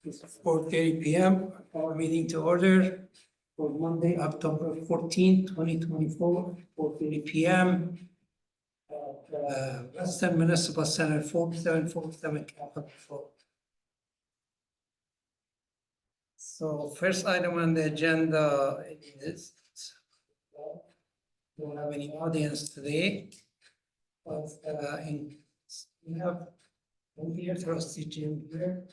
It's 4:30 p.m. Our meeting to order for Monday, October 14, 2024, 4:30 p.m. at Weston Municipal Center, 4747 Capitol Road. So first item on the agenda is we don't have any audience today, but we have here trustee Jim here.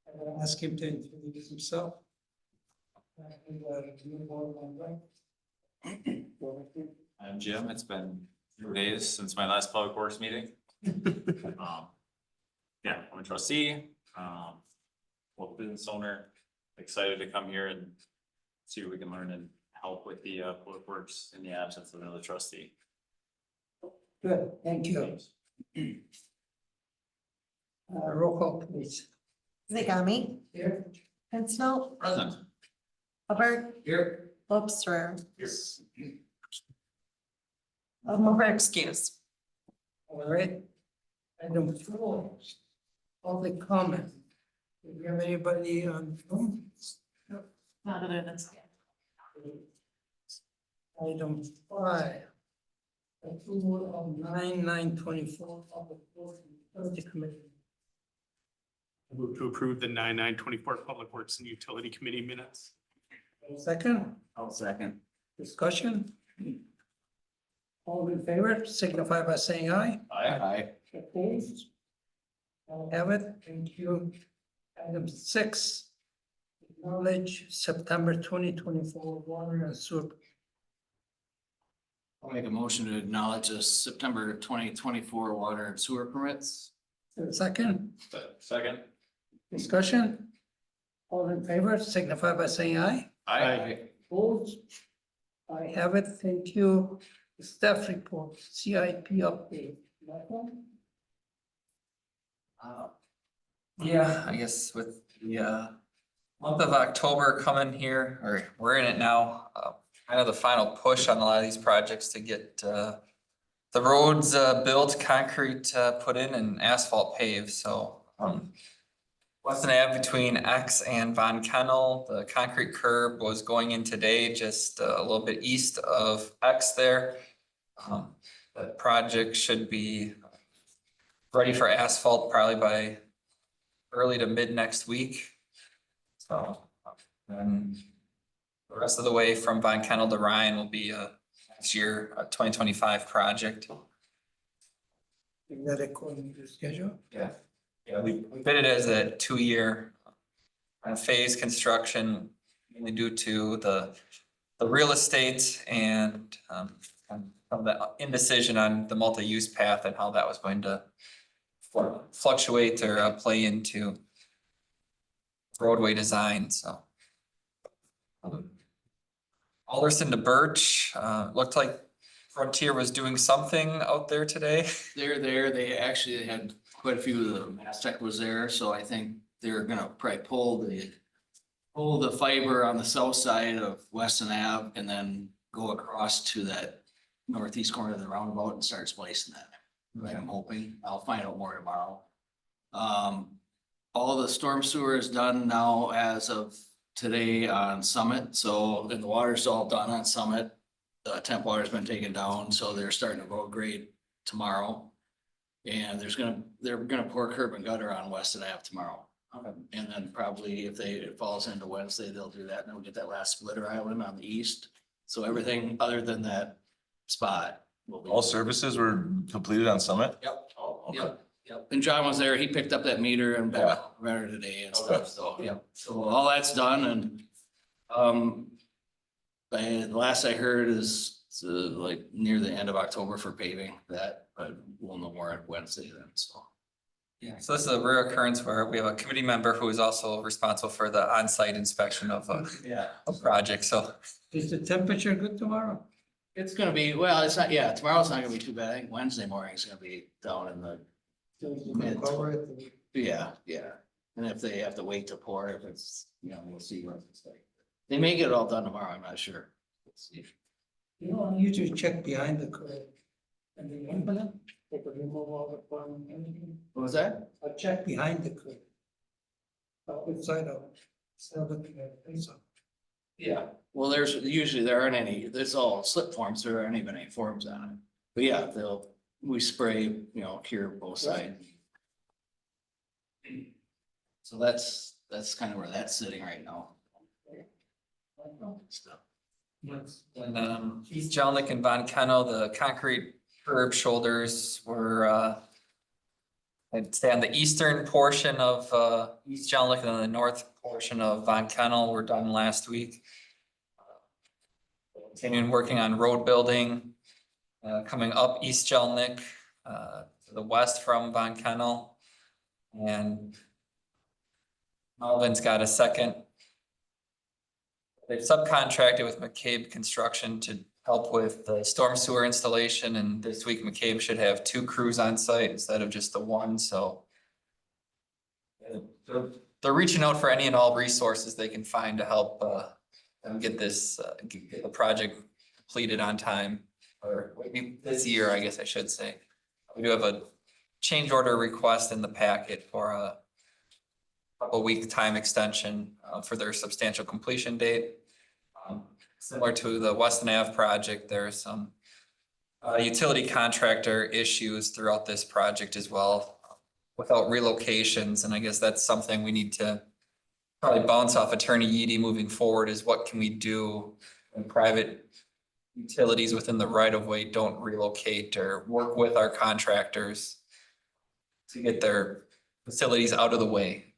I'm gonna ask him to introduce himself. I'm Jim. It's been 2 days since my last public works meeting. Yeah, I'm a trustee, local business owner, excited to come here and see what we can learn and help with the public works in the absence of another trustee. Good, thank you. Roll call, please. Zagami, Here. Pincinel, Present. Hubbard, Here. Lobster, Yes. over excuse. All right. Item 4, public comment. Do we have anybody on Zoom? Not other than. Item 5. Approval of 9/9/24 public works and utility committee. Move to approve the 9/9/24 Public Works and Utility Committee minutes. Second, I'll second. discussion. All in favor, signify by saying aye. Aye. Opposed? I have it, thank you. Item 6, acknowledge September 2024 water and sewer. I'll make a motion to acknowledge the September 2024 water and sewer permits. Second, Second. discussion. All in favor, signify by saying aye. Aye. Opposed? I have it, thank you. Staff report, CIP update. Michael? Yeah, I guess with the month of October coming here, or we're in it now, kind of the final push on a lot of these projects to get the roads built, concrete put in and asphalt paved, so Weston Ave between X and Von Kennel, the concrete curb was going in today, just a little bit east of X there. The project should be ready for asphalt probably by early to mid next week. So, and the rest of the way from Von Kennel to Ryan will be next year, 2025 project. Is that according to schedule? Yeah. Yeah, we bid it as a 2-year phase construction, mainly due to the real estate and of the indecision on the multi-use path and how that was going to fluctuate or play into roadway design, so. Alderson to Birch, looked like Frontier was doing something out there today. They're there, they actually had quite a few of the Mass Tech was there, so I think they're gonna probably pull the fiber on the south side of Weston Ave and then go across to that northeast corner of the roundabout and start splicing that. Like I'm hoping, I'll find out more tomorrow. All the storm sewer is done now as of today on Summit, so and the water's all done on Summit. The temp water's been taken down, so they're starting to road grade tomorrow. And they're gonna pour curb and gutter on Weston Ave tomorrow. And then probably if it falls into Wednesday, they'll do that and we'll get that last splitter island on the east. So everything other than that spot will be. All services were completed on Summit? Yep. Okay. Yep, and John was there, he picked up that meter and back better today and stuff, so, yeah, so all that's done and. And the last I heard is like near the end of October for paving that, but we'll know more on Wednesday then, so. Yeah, so this is a rare occurrence where we have a committee member who is also responsible for the on-site inspection of a project, so. Is the temperature good tomorrow? It's gonna be, well, it's not, yeah, tomorrow's not gonna be too bad, I think Wednesday morning is gonna be down in the, So you can cover it. yeah. And if they have to wait to pour, if it's, we'll see what it's like. They may get it all done tomorrow, I'm not sure. Let's see. You know, I usually check behind the curve. And then implement, they could remove all the farm and everything. What was that? I check behind the curve. outside of, so. Yeah, well, there aren't any, there's all slip forms, there aren't even any forms on it. But yeah, we spray, you know, cure both sides. So that's kind of where that's sitting right now. Stuff. And East Jelnik and Von Kennel, the concrete curb shoulders were I'd say on the eastern portion of East Jelnik and then the north portion of Von Kennel were done last week. Continuing working on road building, coming up East Jelnik, to the west from Von Kennel. And Melvin's got a second. They've subcontracted with McCabe Construction to help with the storm sewer installation, and this week McCabe should have 2 crews on site instead of just the one, so. They're reaching out for any and all resources they can find to help them get this, get the project completed on time. Or maybe this year, I guess I should say. We do have a change order request in the packet for a couple week time extension for their substantial completion date. Similar to the Weston Ave project, there are some utility contractor issues throughout this project as well, without relocations, and I guess that's something we need to probably bounce off Attorney Eady moving forward, is what can we do when private utilities within the right of way don't relocate, or work with our contractors to get their facilities out of the way.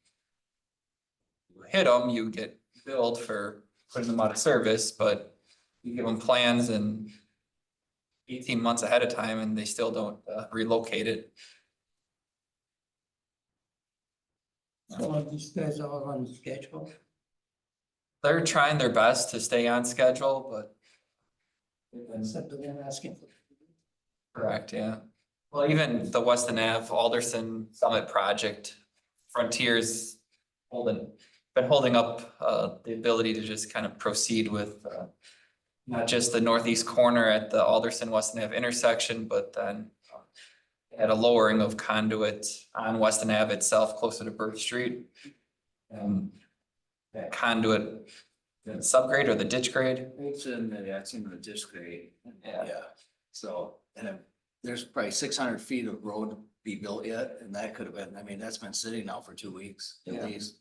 You hit them, you get billed for putting them out of service, but you give them plans and 18 months ahead of time and they still don't relocate it. So are these guys all on schedule? They're trying their best to stay on schedule, but. Except that they're asking for. Correct, yeah. Well, even the Weston Ave Alderson Summit project, Frontiers been holding up the ability to just kind of proceed with not just the northeast corner at the Alderson Weston Ave intersection, but then at a lowering of conduit on Weston Ave itself, closer to Birch Street. That conduit, the subgrade or the ditch grade? It's in the ditch grade. Yeah. Yeah, so, there's probably 600 feet of road to be built yet, and that could have been, I mean, that's been sitting now for 2 weeks Yeah. at least.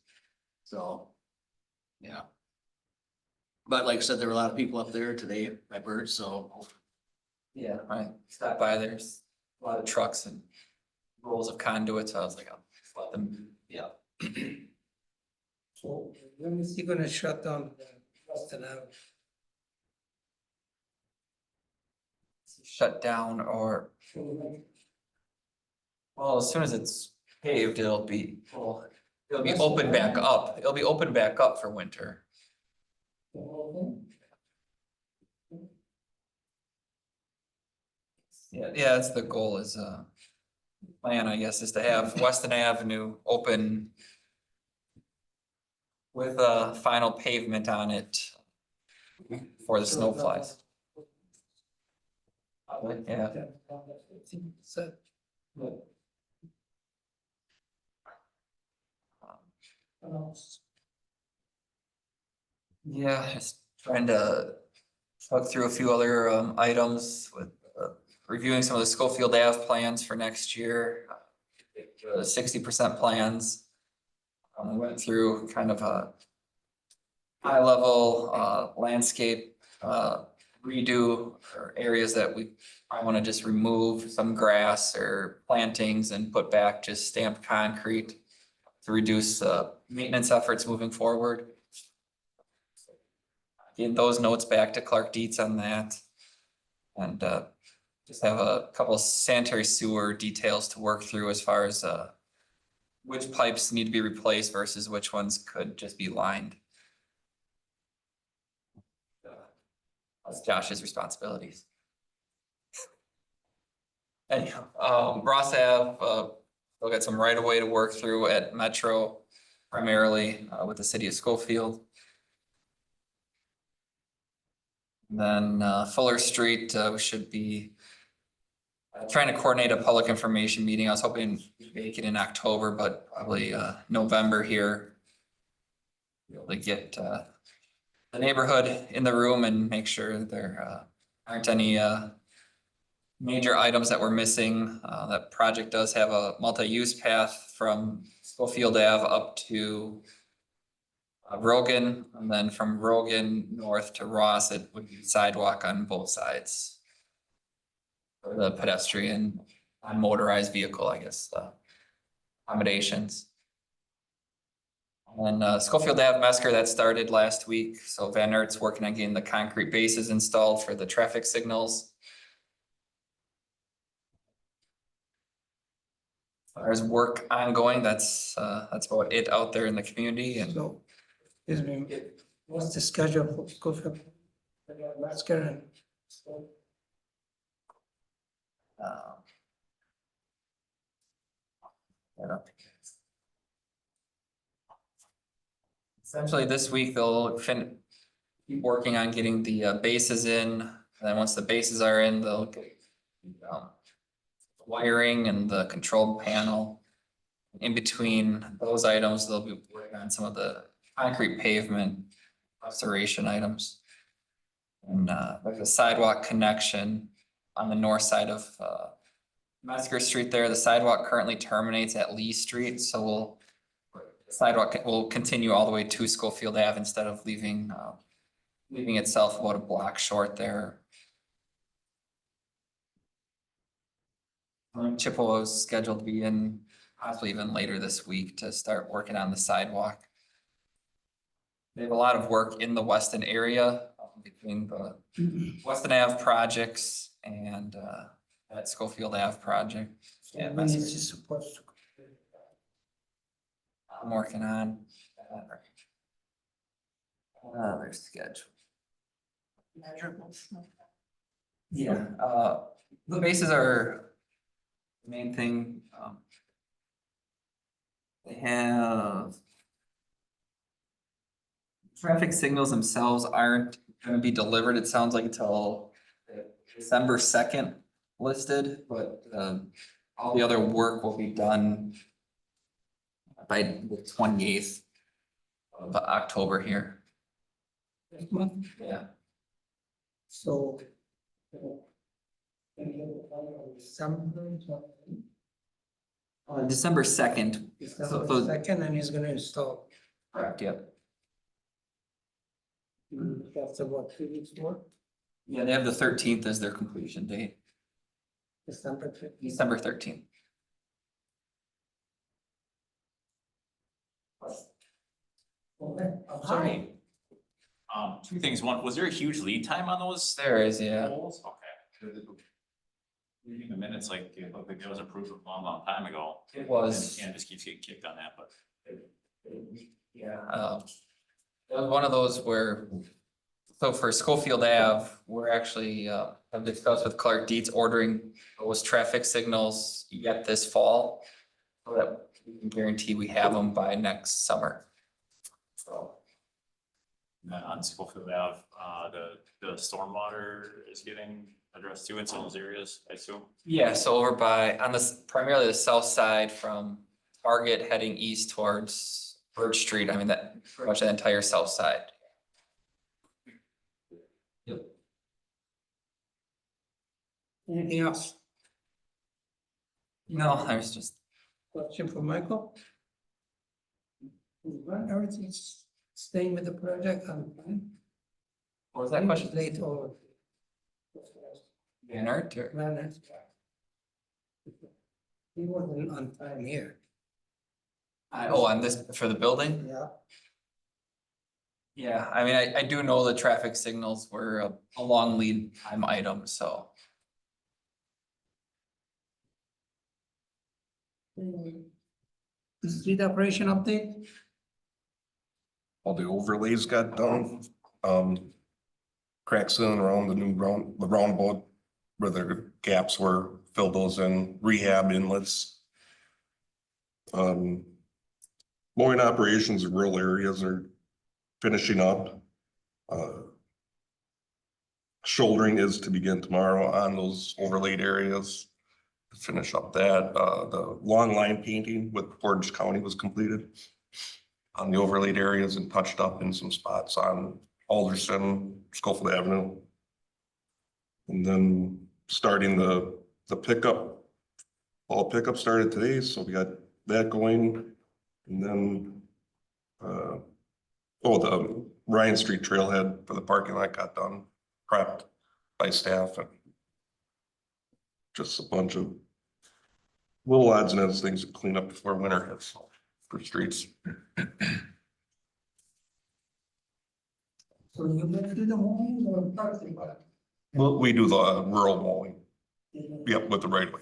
So, yeah. But like I said, there were a lot of people up there today by Birch, so. Yeah, I stopped by, there's a lot of trucks and rolls of conduit, so I was like, I'll just let them, yeah. So when is he gonna shut down Weston Ave? Shut down or, well, as soon as it's paved, it'll be open back up. It'll be open back up for winter. Yeah, that's the goal is, plan, I guess, is to have Weston Avenue open with a final pavement on it before the snow flies. Yeah. So, Yeah, just trying to talk through a few other items with reviewing some of the Schofield Ave plans for next year. The 60% plans. We went through kind of a high level landscape redo, or areas that I want to just remove some grass or plantings and put back just stamped concrete to reduce maintenance efforts moving forward. Get those notes back to Clark Dietz on that. And just have a couple of sanitary sewer details to work through as far as which pipes need to be replaced versus which ones could just be lined. That's Josh's responsibilities. Anyhow, Ross Ave, we'll get some right of way to work through at Metro, primarily with the city of Schofield. Then Fuller Street, we should be trying to coordinate a public information meeting. I was hoping to make it in October, but probably November here. be able to get the neighborhood in the room and make sure there aren't any major items that we're missing. That project does have a multi-use path from Schofield Ave up to Rogan, and then from Rogan north to Ross, it would be sidewalk on both sides. For the pedestrian, motorized vehicle, I guess, accommodations. And Schofield Ave Mesker, that started last week, so Van Aert's working on getting the concrete bases installed for the traffic signals. There's work ongoing, that's about it out there in the community, and So, excuse me, what's the schedule for Schofield? Metzger and. uh, I don't think it's- essentially this week they'll keep working on getting the bases in, and then once the bases are in, they'll get wiring and the control panel. In between those items, they'll be working on some of the concrete pavement restoration items. And there's a sidewalk connection on the north side of Metzger Street there. The sidewalk currently terminates at Lee Street, so sidewalk will continue all the way to Schofield Ave instead of leaving itself about a block short there. Chippewa is scheduled to be in possibly even later this week to start working on the sidewalk. They have a lot of work in the Weston area between the Weston Ave projects and that Schofield Ave project. Yeah, When is this supposed to? I'm working on their schedule. Yeah, the bases are the main thing. They have traffic signals themselves aren't gonna be delivered, it sounds like, until December 2nd listed, but all the other work will be done by the 28th of October here. Next month, Yeah. so. December. December 2nd. December second, and he's gonna install. Correct, yep. That's about 3 weeks more, Yeah, they have the 13th as their completion date, December 15th. December 13th. Okay, I'm Hi. sorry. Two things. One, was there a huge lead time on those? There is, yeah. Poles? Okay. Reading the minutes, like, it looked like it was approved a long time ago. It was. And just keeps getting kicked on that, but. Yeah, it was one of those where, so for Schofield Ave, we're actually, have discussed with Clark Dietz ordering those traffic signals yet this fall. So that we can guarantee we have them by next summer. So, And then on Schofield Ave, the stormwater is getting addressed too in some of those areas, I assume. yeah, so over by, on this, primarily the south side from Target heading east towards Birch Street, I mean, that, pretty much the entire south side. Yep. Anything else? No, there's just, Question for Michael? Everything's staying with the project on time? what was that question? Late or? Van Aert or? He wasn't on time here. Oh, on this, for the building? Yeah. Yeah, I mean, I do know the traffic signals were a long lead time item, so. Street operation update? All the overlays got done. Cracks in around the roundabout where the gaps were, filled those in, rehab inlets. Mowing operations in rural areas are finishing up. Shouldering is to begin tomorrow on those overlaid areas. To finish up that, the long line painting with Portage County was completed. on the overlaid areas and touched up in some spots on Alderson, Schofield Avenue. And then starting the pickup, all pickup started today, so we got that going. And then, the Ryan Street trailhead for the parking lot got done, prepped by staff, and just a bunch of little odds and ends things to clean up before winter hits for streets. So you went through the mowing or parking lot? Well, we do the rural mowing, yep, with the right of way.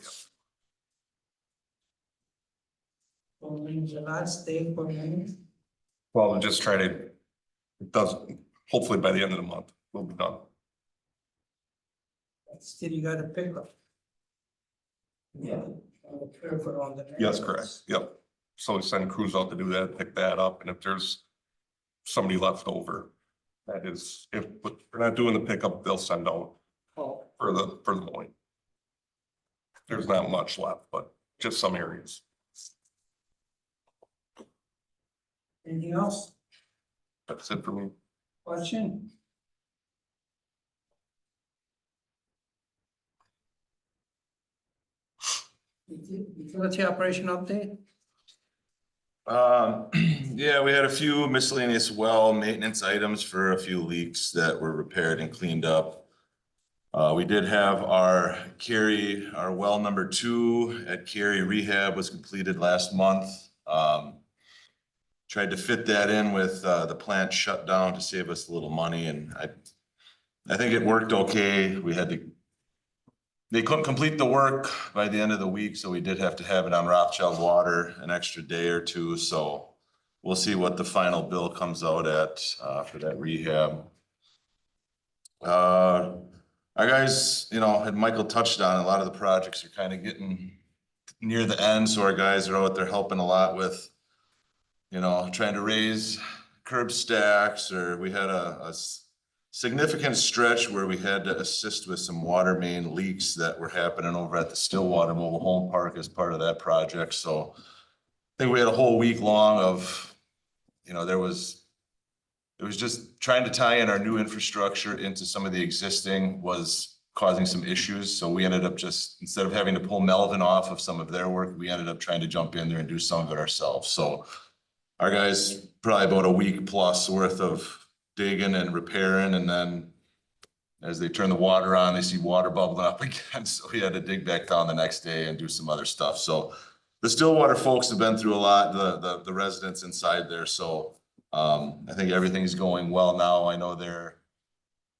Only the last day for mowing? Well, we'll just try to, it doesn't, hopefully by the end of the month, we'll be done. Still you gotta pick up. Yeah. Careful on the. Yes, correct, yep. So we send crews out to do that, pick that up, and if there's somebody left over, that is, if we're not doing the pickup, they'll send out Oh, for the mowing. There's not much left, but just some areas. anything else? That's it for me. Question? Utility operation update? Yeah, we had a few miscellaneous well maintenance items for a few leaks that were repaired and cleaned up. We did have our well number 2 at Cary Rehab was completed last month. Tried to fit that in with the plant shut down to save us a little money, and I think it worked okay. They couldn't complete the work by the end of the week, so we did have to have it on Rothschild water an extra day or two. So we'll see what the final bill comes out at for that rehab. Our guys, had Michael touched on, a lot of the projects are kind of getting near the end, so our guys are out there helping a lot with, trying to raise curb stacks, or we had a significant stretch where we had to assist with some water main leaks that were happening over at the Stillwater Mobile Home Park as part of that project. So I think we had a whole week long of, it was just trying to tie in our new infrastructure into some of the existing was causing some issues. So we ended up just, instead of having to pull Melvin off of some of their work, we ended up trying to jump in there and do some of it ourselves. So our guys, probably about a week plus worth of digging and repairing, and then as they turn the water on, they see water bubbling up again. So we had to dig back down the next day and do some other stuff. So the Stillwater folks have been through a lot, the residents inside there. So I think everything's going well now. I know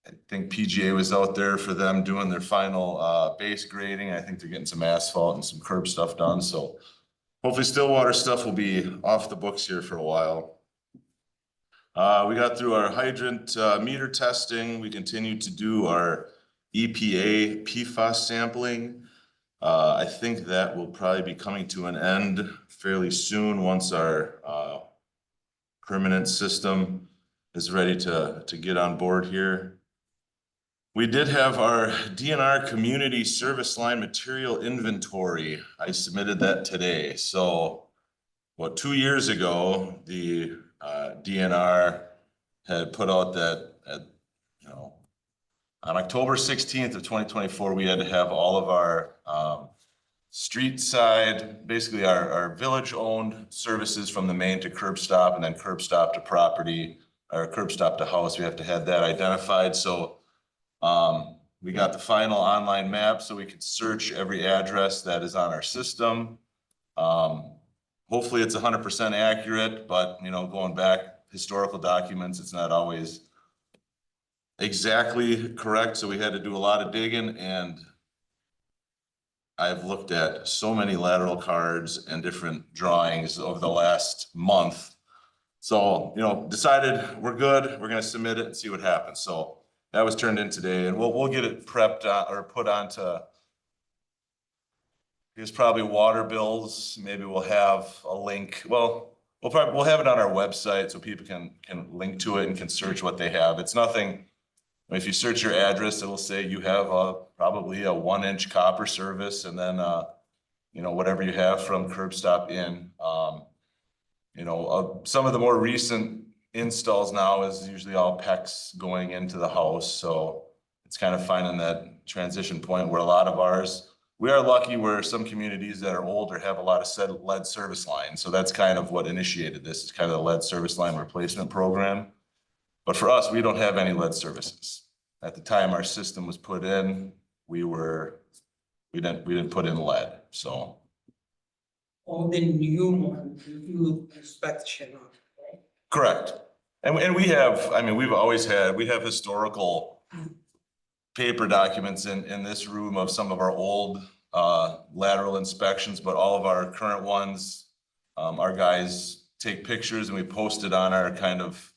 I think PGA was out there for them doing their final base grading. I think they're getting some asphalt and some curb stuff done. So hopefully Stillwater stuff will be off the books here for a while. We got through our hydrant meter testing. We continue to do our EPA PFAS sampling. I think that will probably be coming to an end fairly soon once our permanent system is ready to get on board here. We did have our DNR community service line material inventory. I submitted that today. So, 2 years ago, the DNR had put out that, on October 16th of 2024, we had to have all of our street side, basically our village owned services from the main to curb stop, and then curb stop to property, or curb stop to house. We have to have that identified. So we got the final online map so we could search every address that is on our system. Hopefully it's 100% accurate, but going back historical documents, it's not always exactly correct. So we had to do a lot of digging, and I've looked at so many lateral cards and different drawings over the last month. So, decided we're good. We're going to submit it and see what happens. So that was turned in today, and we'll get it prepped or put onto. There's probably water bills. Maybe we'll have a link. Well, we'll have it on our website so people can link to it and can search what they have. It's nothing. If you search your address, it'll say you have probably a 1-inch copper service, and then whatever you have from curb stop in. You know, some of the more recent installs now is usually all PEX going into the house, so it's kind of finding that transition point where a lot of ours, we are lucky where some communities that are older have a lot of said lead service lines, so that's kind of what initiated this, is kind of the lead service line replacement program. But for us, we don't have any lead services. At the time our system was put in, we didn't put in lead, so. All the new one, new inspection on, right? Correct. And we have, I mean, we have historical paper documents in this room of some of our old lateral inspections, but all of our current ones, our guys take pictures and we post it on our kind of,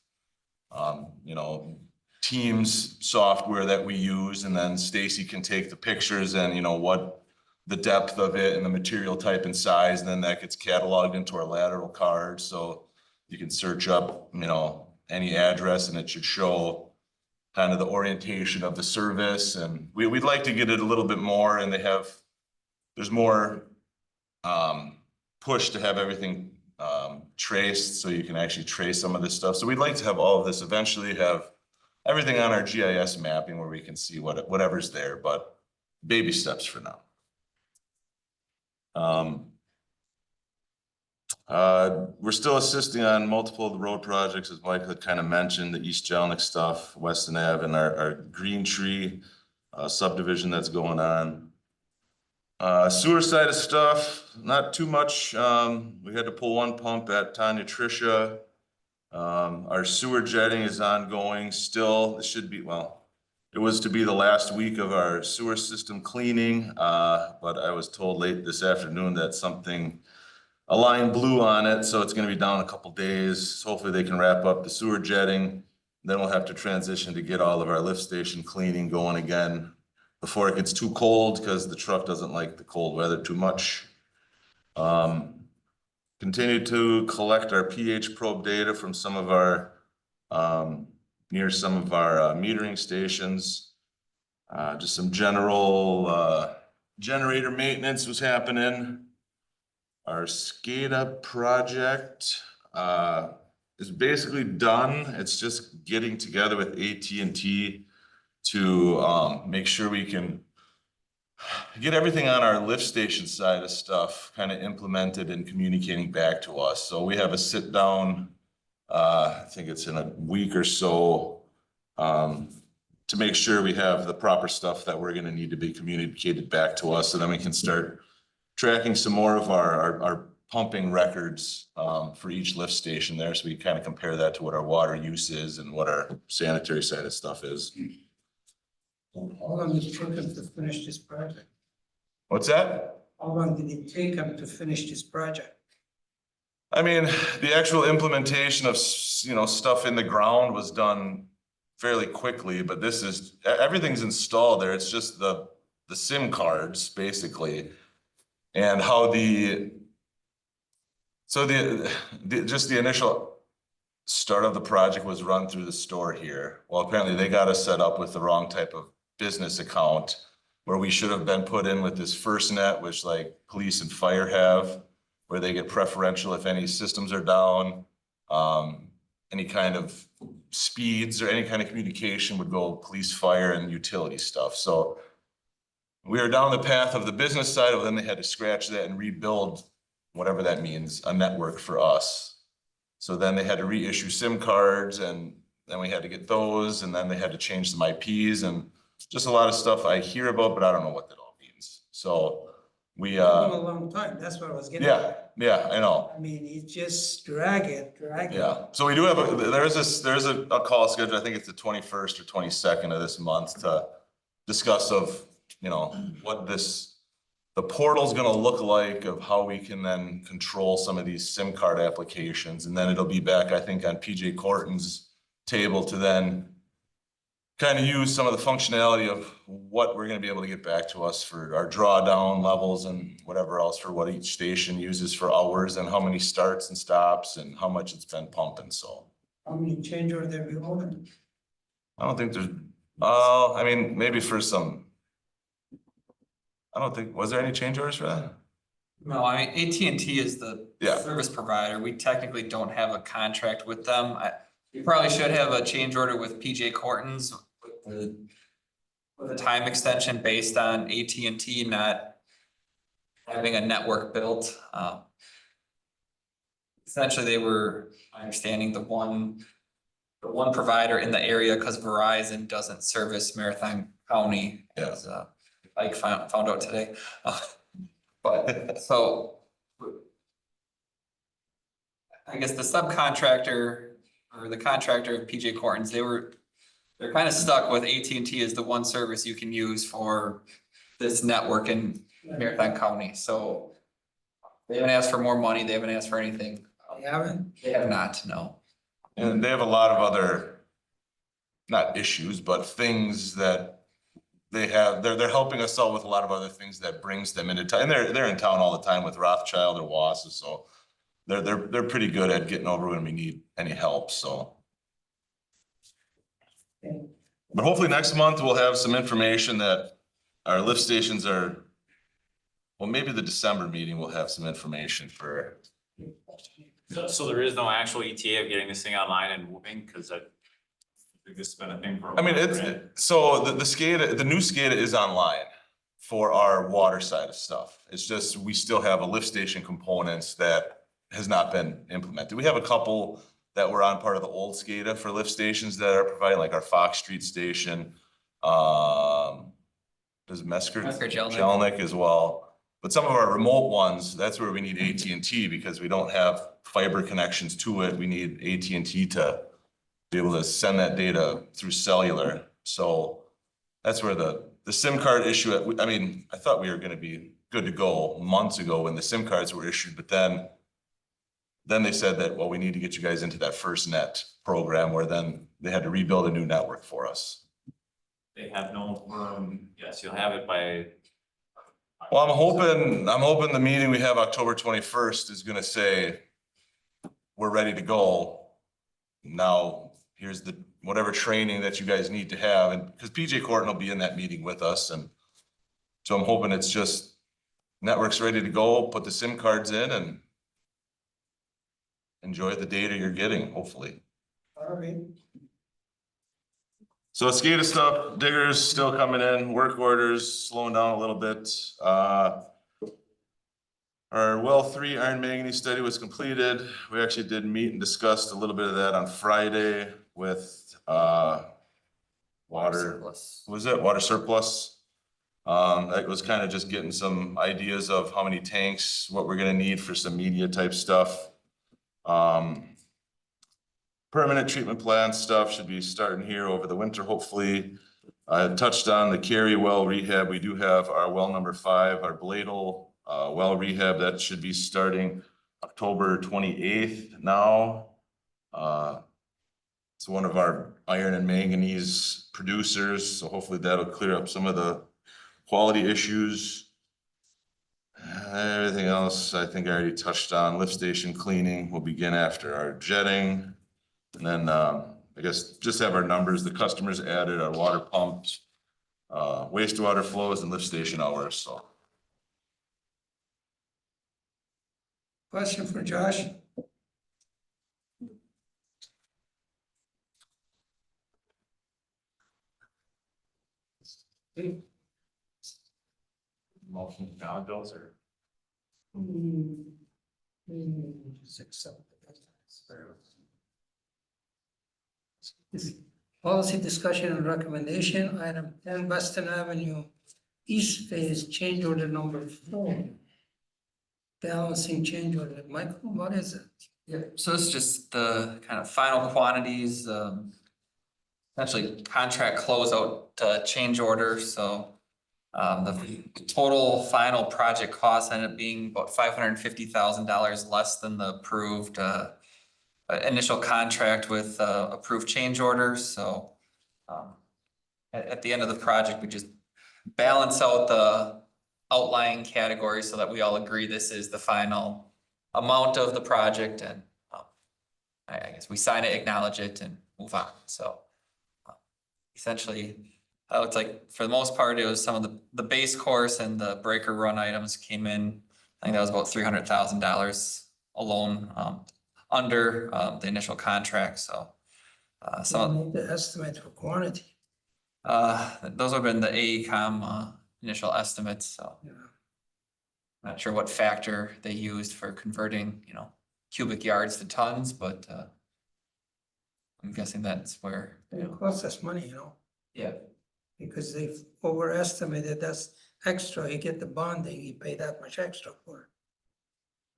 you know, Teams software that we use, and then Stacy can take the pictures and, you know, what the depth of it and the material type and size, and then that gets cataloged into our lateral card. So you can search up, you know, any address and it should show kind of the orientation of the service. And we'd like to get it a little bit more, and there's more push to have everything traced, so you can actually trace some of this stuff. So we'd like to have all of this eventually have everything on our GIS mapping where we can see whatever's there, but baby steps for now. We're still assisting on multiple of the road projects, as Mike had kind of mentioned, the East Jelnik stuff, Weston Ave, and our Green Tree subdivision that's going on. Sewer side of stuff, not too much. We had to pull one pump at Tanya Tricia. Our sewer jetting is ongoing still. It should be, well, it was to be the last week of our sewer system cleaning, but I was told late this afternoon that a line blew on it, so it's gonna be down a couple days. Hopefully they can wrap up the sewer jetting. Then we'll have to transition to get all of our lift station cleaning going again before it gets too cold, because the truck doesn't like the cold weather too much. Continue to collect our pH probe data from some of our, near some of our metering stations. Just some general generator maintenance was happening. Our SCADA project is basically done. It's just getting together with AT&T to make sure we can get everything on our lift station side of stuff kind of implemented and communicating back to us. So we have a sit down, I think it's in a week or so, to make sure we have the proper stuff that we're gonna need to be communicated back to us, so then we can start tracking some more of our pumping records for each lift station there, so we kind of compare that to what our water use is and what our sanitary side of stuff is. How long did it take them to finish this project? What's that? How long did it take them to finish this project? I mean, the actual implementation of, you know, stuff in the ground was done fairly quickly, but this is, everything's installed there. It's just the SIM cards basically. And how just the initial start of the project was run through the store here. Well, apparently they got us set up with the wrong type of business account, where we should have been put in with this FirstNet, which like police and fire have, where they get preferential if any systems are down. Any kind of speeds or any kind of communication would go police, fire, and utility stuff. So we were down the path of the business side, but then they had to scratch that and rebuild, whatever that means, a network for us. So then they had to reissue SIM cards, and then we had to get those, and then they had to change some IPs, and just a lot of stuff I hear about, but I don't know what that all means. So we, It's been a long time, that's what I was getting at. yeah, I know. I mean, you just drag it. Yeah, so we do have, there's a call schedule, I think it's the 21st or 22nd of this month, to discuss of, you know, what the portal's gonna look like, of how we can then control some of these SIM card applications. And then it'll be back, I think, on PJ Corton's table to then kind of use some of the functionality of what we're gonna be able to get back to us for our drawdown levels and whatever else for what each station uses for hours, and how many starts and stops and how much it's been pumping, so. How many change orders have you opened? I don't think there's, I mean, maybe for some, I don't think, was there any change orders for that? No, I mean, AT&T is the Yeah. service provider. We technically don't have a contract with them. We probably should have a change order with PJ Cortons with a time extension based on AT&T not having a network built. Essentially, they were, my understanding, the one provider in the area, because Verizon doesn't service Marathon County, as Ike found out today. But so I guess the subcontractor or the contractor of PJ Cortons, they're kind of stuck with AT&T as the one service you can use for this network in Marathon County. So they haven't asked for more money. They haven't asked for anything. You haven't? They have not, no. And they have a lot of other, not issues, but things that they have, they're helping us out with a lot of other things that brings them into town. And they're in town all the time with Rothschild or Wasses, so they're pretty good at getting over when we need any help, so. But hopefully next month we'll have some information that our lift stations are, well, maybe the December meeting will have some information for. So there is no actual ETA of getting this thing online and moving, cause I think this has been a thing for a I mean, while, it's, right? so the SCADA, the new SCADA is online for our water side of stuff. It's just, we still have a lift station components that has not been implemented. We have a couple that were on part of the old SCADA for lift stations that are providing, like our Fox Street station. Does Mesker? Jelnik as well. But some of our remote ones, that's where we need AT&T because we don't have fiber connections to it. We need AT&T to be able to send that data through cellular. So that's where the SIM card issue, I mean, I thought we were gonna be good to go months ago when the SIM cards were issued, but then they said that, well, we need to get you guys into that FirstNet program where then they had to rebuild a new network for us. They have no firm, yes, you'll have it by. Well, I'm hoping the meeting we have October 21st is gonna say, we're ready to go. Now, here's the, whatever training that you guys need to have, and because PJ Corton will be in that meeting with us, and so I'm hoping it's just network's ready to go, put the SIM cards in and enjoy the data you're getting, hopefully. All right. So SCADA stuff, diggers still coming in, work orders slowing down a little bit. Our well 3 iron manganese study was completed. We actually did meet and discussed a little bit of that on Friday with water, was it water surplus? That was kind of just getting some ideas of how many tanks, what we're gonna need for some media type stuff. Permanent treatment plant stuff should be starting here over the winter, hopefully. I touched on the Cary well rehab. We do have our well number 5, our Bladel well rehab, that should be starting October 28th now. It's one of our iron and manganese producers, so hopefully that'll clear up some of the quality issues. Everything else I think I already touched on. Lift station cleaning will begin after our jetting. And then I guess just have our numbers, the customers added, our water pumps, wastewater flows and lift station hours, so. Question for Josh? Motion valid bills or? Just accept it. Policy discussion and recommendation, item 10, Weston Avenue, East Phase, change order number 4. Balancing change order. Michael, what is it? Yeah, so it's just the kind of final quantities, essentially contract closeout, change order, so. The total final project cost ended up being about $550,000 less than the approved, initial contract with, approved change orders, so. At the end of the project, we just balance out the outlying categories so that we all agree this is the final amount of the project, and I guess we sign it, acknowledge it, and move on, so. Essentially, it's like, for the most part, it was some of the base course and the breaker run items came in I think that was about $300,000 alone, under, the initial contract, so. Some, The estimate for quantity, those have been the AECom, initial estimates, so. you know. Not sure what factor they used for converting, cubic yards to tons, but, I'm guessing that's where, It costs us money, you know, yeah. because they've overestimated that's extra, you get the bonding, you pay that much extra for it.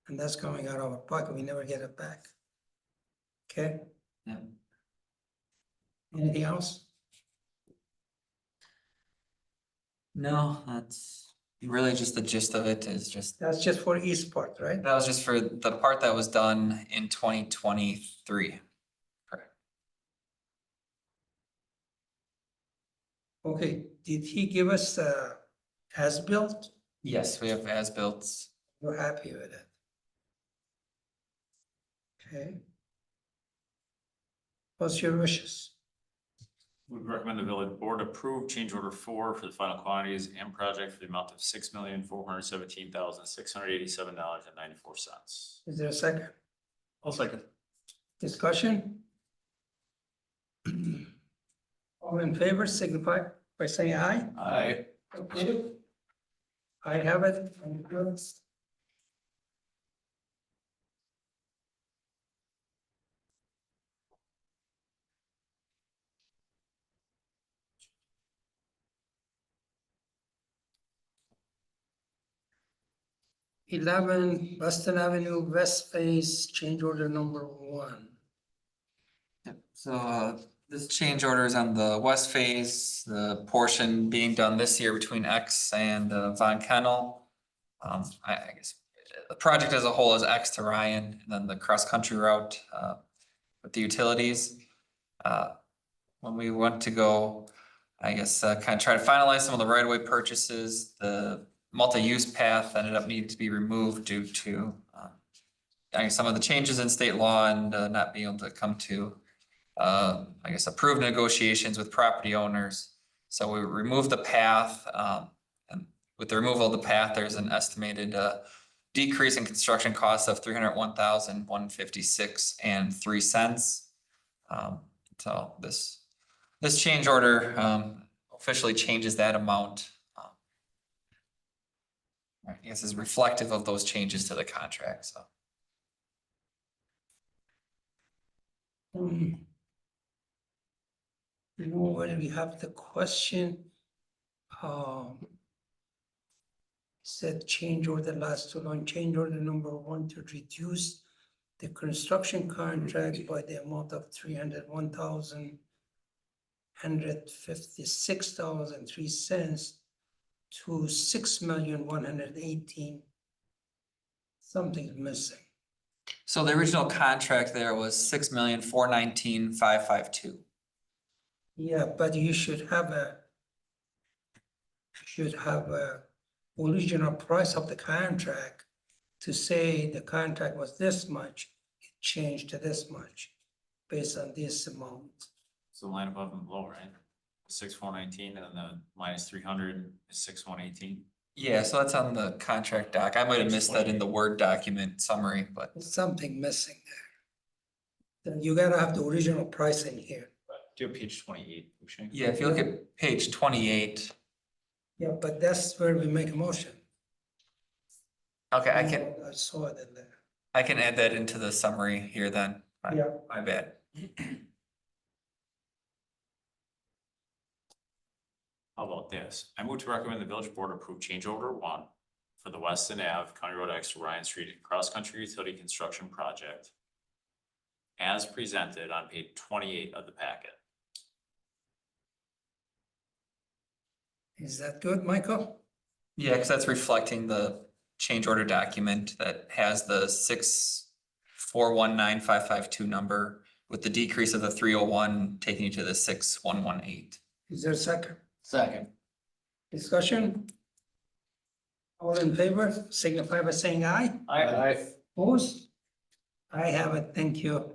And that's coming out of our pocket, we never get it back. Okay, Yeah. anything else? No, that's really just the gist of it is just, That's just for Eastport, right? that was just for the part that was done in 2023. Correct. Okay, did he give us as-built? Yes, we have as-built. We're happy with it. Okay. What's your wishes? We recommend the village board approve change order 4 for the final quantities and project for the amount of $6,417,687.94. Is there a second? I'll second. Discussion? All in favor, signify by saying aye. Aye. Okay. I have it. I'm good. Eleven Weston Avenue West Phase, change order number 1. Yep, so this change order is on the west phase, the portion being done this year between X and Von Kennel. I guess the project as a whole is X to Ryan, and then the cross-country route with the utilities. When we went to go, I guess, kind of try to finalize some of the right-of-way purchases, the multi-use path ended up needing to be removed due to I guess some of the changes in state law and not being able to come to I guess approved negotiations with property owners. So we removed the path, and with the removal of the path, there's an estimated decrease in construction costs of $301,156.03. So this change order officially changes that amount. I guess is reflective of those changes to the contract, so. You know, when we have the question, said change order last two line, change order number 1 to reduce the construction contract by the amount of $301,156.03 to $6,118,000. Something's missing. So the original contract there was $6,419,552. Yeah, but you should have a original price of the contract to say the contract was this much, it changed to this much based on this amount. So line above and below, right? 6,419 and then the minus 300 is 6,118. Yeah, so that's on the contract doc. I might have missed that in the Word document summary, but There's something missing there. Then you gotta have the original price in here. Do page 28. Boucher. yeah, if you look at page 28. Yeah, but that's where we make a motion. Okay, I saw it in there. I can add that into the summary here then. Yeah. My bad. How about this? I move to recommend the village board approve change order 1 for the Weston Ave County Road X to Ryan Street cross-country utility construction project as presented on page 28 of the packet. Is that good, Michael? Yeah, because that's reflecting the change order document that has the 6,419,552 number with the decrease of the 301 taking you to the 6,118. Is there a second? Second. Discussion? All in favor, signify by saying aye. Aye. Opposed? I have it, thank you.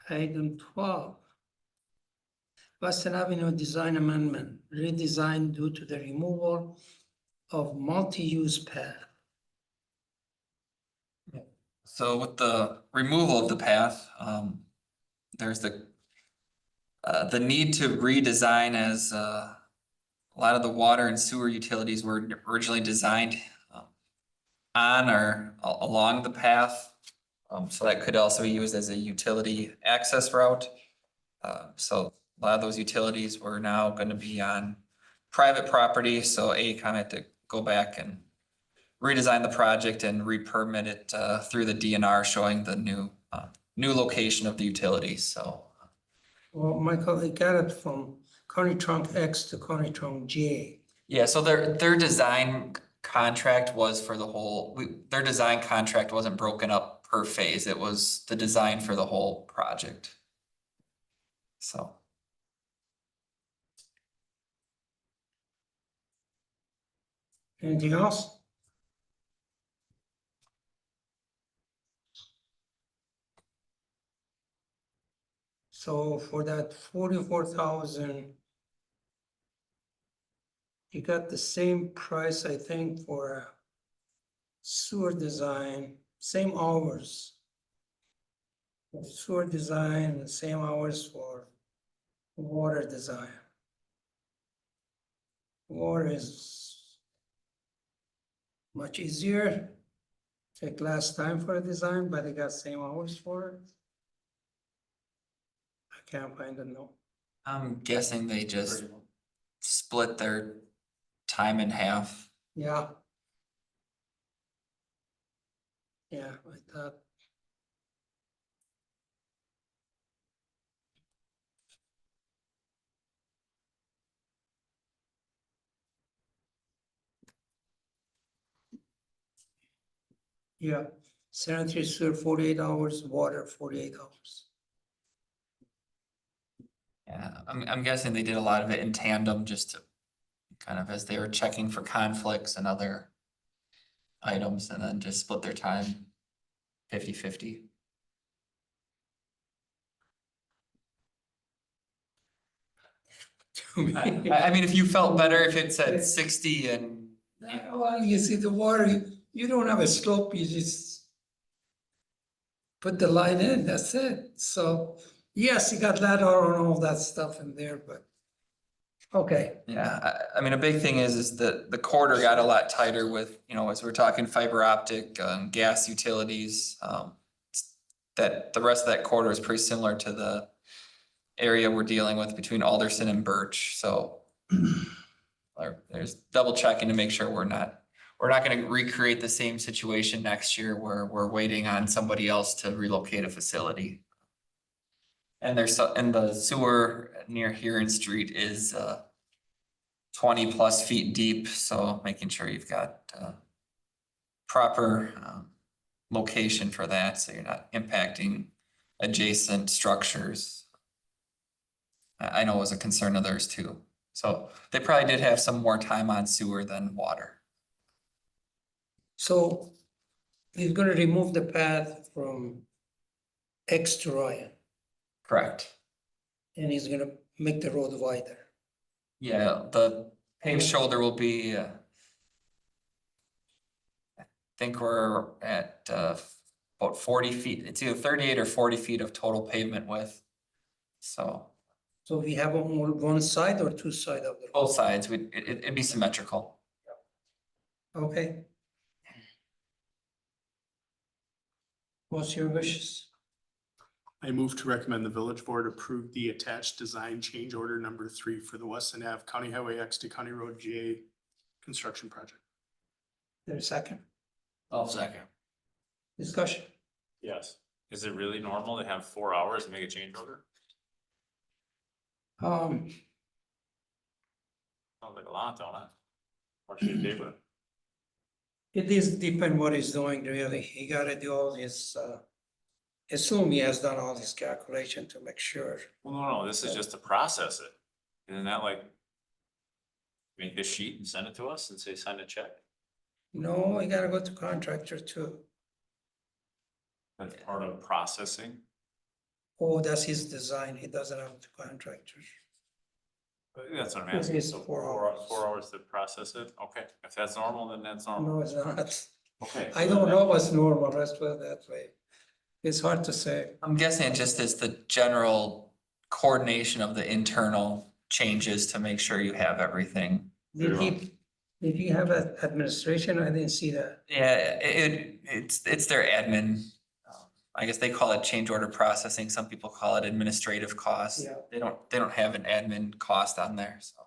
Item 12. Weston Avenue Design Amendment, redesign due to the removal of multi-use path. So with the removal of the path, there's the need to redesign as, a lot of the water and sewer utilities were originally designed, on or along the path. So that could also be used as a utility access route. So a lot of those utilities were now gonna be on private property, so AECom had to go back and redesign the project and re-permit it through the DNR showing the new location of the utilities, so. Well, Michael, I got it from County Trunk X to County Trunk J. Yeah, so their design contract was for the whole, their design contract wasn't broken up per phase, it was the design for the whole project. So. Anything else? So for that 44,000, you got the same price, I think, for sewer design, same hours. For sewer design, the same hours for water design. Water is much easier. Take less time for the design, but they got same hours for it. I can't find a note. I'm guessing they just split their time in half. Yeah. Yeah, I thought. Yeah, sanitary sewer 48 hours, water 48 hours. Yeah, I'm guessing they did a lot of it in tandem just to kind of as they were checking for conflicts and other items and then just split their time 50-50. I mean, if you felt better if it said 60 and. Well, you see the water, you don't have a slope, you just put the line in, that's it. So, yes, you got ladder and all that stuff in there, but, okay. Yeah, I mean, a big thing is that the corridor got a lot tighter with, as we're talking fiber optic, gas utilities. That the rest of that corridor is pretty similar to the area we're dealing with between Alderson and Birch, so. There's double checking to make sure we're not gonna recreate the same situation next year where we're waiting on somebody else to relocate a facility. And and the sewer near Huron Street is 20+ feet deep, so making sure you've got proper location for that, so you're not impacting adjacent structures. I know it was a concern of theirs too. So they probably did have some more time on sewer than water. So he's gonna remove the path from X to Ryan, Correct. and he's gonna make the road wider. Yeah, the paved shoulder will be, I think we're at about 40 feet. It's either 38 or 40 feet of total pavement width. So So we have on one side or two side of the road? both sides, it'd be symmetrical. Okay. What's your wishes? I move to recommend the village board approve the attached design change order number 3 for the Weston Ave County Highway X to County Road J construction project. There's a second I'll second. discussion. Yes. Is it really normal to have 4 hours to make a change order? Sounds like a lot, don't it? Or should it be, but It is depend what he's doing, really. He gotta do all his, assume he has done all his calculation to make sure. well, no, this is just to process it. Isn't that like make this sheet and send it to us and say, sign a check? No, he gotta go to contractor too. That's part of processing. Oh, that's his design, he doesn't have the contractors. That's what I'm It asking. is So 4 hours. 4 hours to process it? Okay, if that's normal, then that's normal. No, it's not. Okay. I don't know what's normal, let's put it that way. It's hard to say. I'm guessing it just is the general coordination of the internal changes to make sure you have everything. Did he have an administration? I didn't see that. Yeah, it's their admin. I guess they call it change order processing. Some people call it administrative costs. Yeah. They don't have an admin cost on there, so.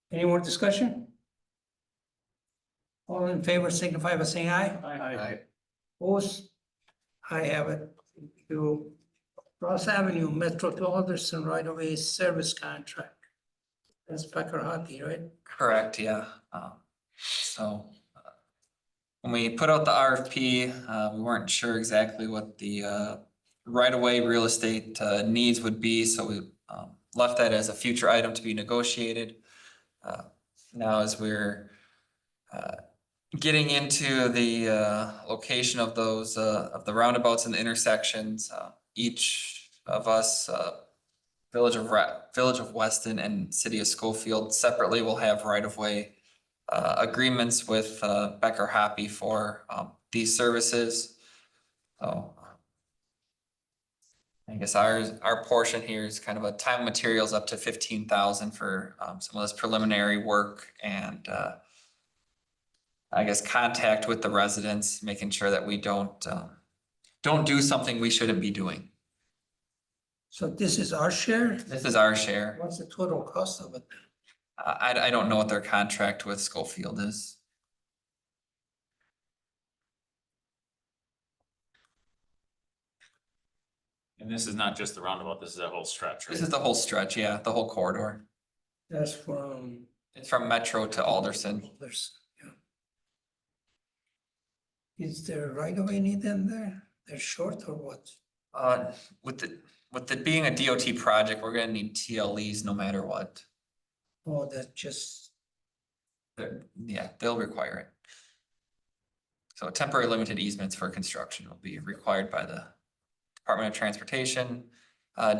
Any more discussion? All in favor signify by saying aye. Aye. Opposed? I have it. To Ross Avenue, Metro to Alderson right-of-way service contract. That's Becker Hockey, right? Correct, yeah. So when we put out the RFP, we weren't sure exactly what the right-of-way real estate needs would be, so we left that as a future item to be negotiated. Now as we're getting into the location of those of the roundabouts and the intersections, each of us, Village of Weston and City of Schofield separately will have right-of-way agreements with Becker Hoppy for these services. So I guess our portion here is kind of a time and materials up to 15,000 for some of this preliminary work and I guess contact with the residents, making sure that we don't do something we shouldn't be doing. So this is our share? This is our share. What's the total cost of it? I don't know what their contract with Schofield is. And this is not just the roundabout, this is a whole stretch, right? This is the whole stretch, yeah, the whole corridor. That's from It's from Metro to Alderson. Alderson, yeah. Is there right-of-way need in there? They're short or what? With it being a DOT project, we're gonna need TLEs no matter what. Oh, that just, Yeah, they'll require it. So temporary limited easements for construction will be required by the Department of Transportation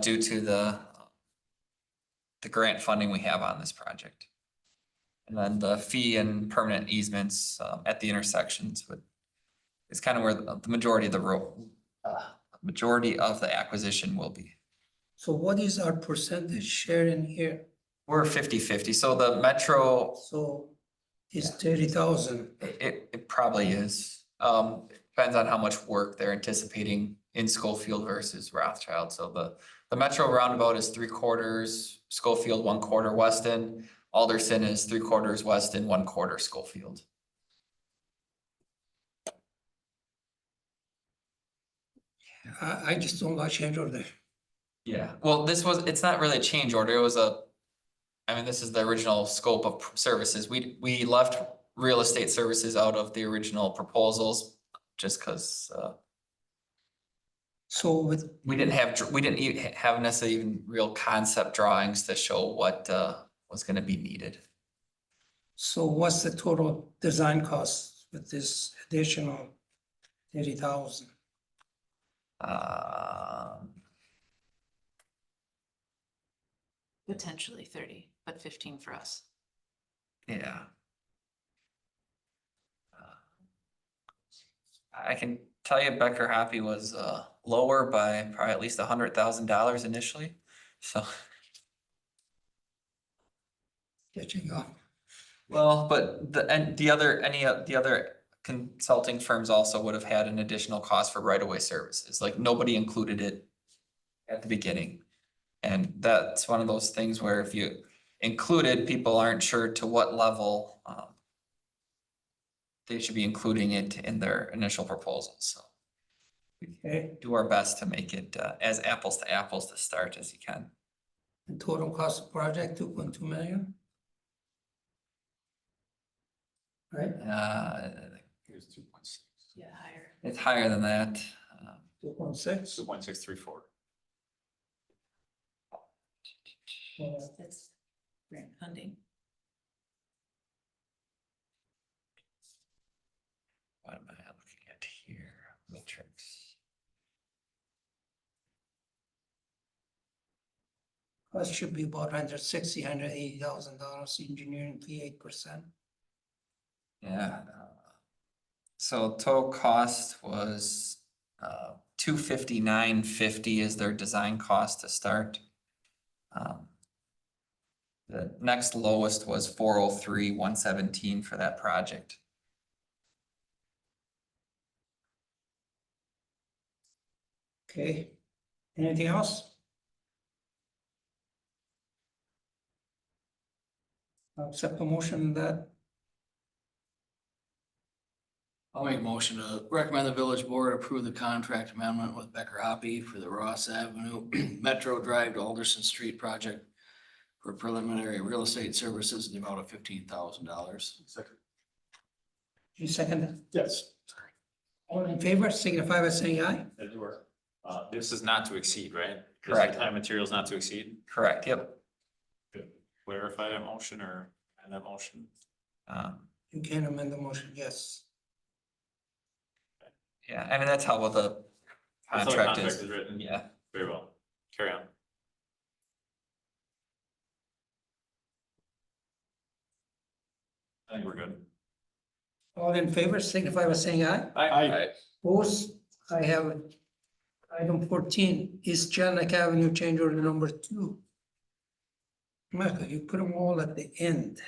due to the grant funding we have on this project. And then the fee and permanent easements at the intersections is kind of where the majority of the acquisition will be. so what is our percentage share in here? We're 50-50, so the Metro, So it's 30,000. it probably is. Depends on how much work they're anticipating in Schofield versus Rothschild. So the Metro roundabout is 3/4 Schofield, 1/4 Weston. Alderson is 3/4 Weston, 1/4 Schofield. I just don't like change order. Yeah, well, it's not really a change order. It was I mean, this is the original scope of services. We left real estate services out of the original proposals just because So with, we didn't have necessarily even real concept drawings to show what was gonna be needed. so what's the total design cost with this additional 30,000? Potentially 30, but 15 for us. Yeah. I can tell you Becker Hoppy was lower by probably at least $100,000 initially, so. Catching up. Well, but the other consulting firms also would have had an additional cost for right-of-way services, like nobody included it at the beginning. And that's one of those things where if you include it, people aren't sure to what level they should be including it in their initial proposals, so. Okay, Do our best to make it as apples to apples to start as you can. the total cost of project 2.2 million? Right, Here's 2.6. Yeah, higher. It's higher than that. 2.6? 2.634. That's grant funding. What am I looking at here? Matrix. Cost should be about $180,000, engineering fee 8%. Yeah. So total cost was 259.50 is their design cost to start. The next lowest was 403,117 for that project. Okay, anything else? I'll accept the motion that, I'll make a motion to recommend the village board approve the contract amendment with Becker Hoppy for the Ross Avenue Metro Drive to Alderson Street project for preliminary real estate services in the amount of $15,000. you second it? Yes. All in favor, signify by saying aye. This is not to exceed, right? This is Correct. Time materials not to exceed. Correct, yep. Clarify that motion or add that motion? You can amend the motion, yes. Yeah, I mean, that's how well the That's how the contract is. written. Yeah, Very well. Carry on. I think we're good. All in favor, signify by saying aye. Aye. Opposed, I have item 14, East Jellic Avenue, change order number 2. Michael, you put them all at the end.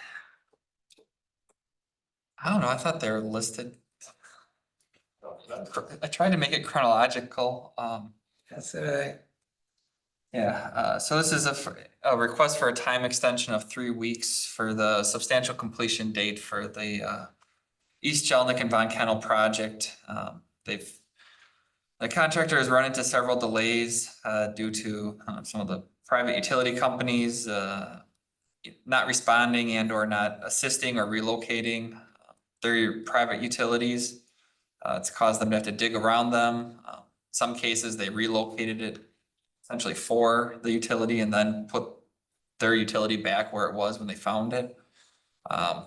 I don't know, I thought they were listed. I tried to make it chronological, That's right. yeah, so this is a request for a time extension of 3 weeks for the substantial completion date for the East Jellic and Von Kennel project. The contractor has run into several delays due to some of the private utility companies not responding and or not assisting or relocating their private utilities. It's caused them to have to dig around them. Some cases, they relocated it essentially for the utility and then put their utility back where it was when they found it. Like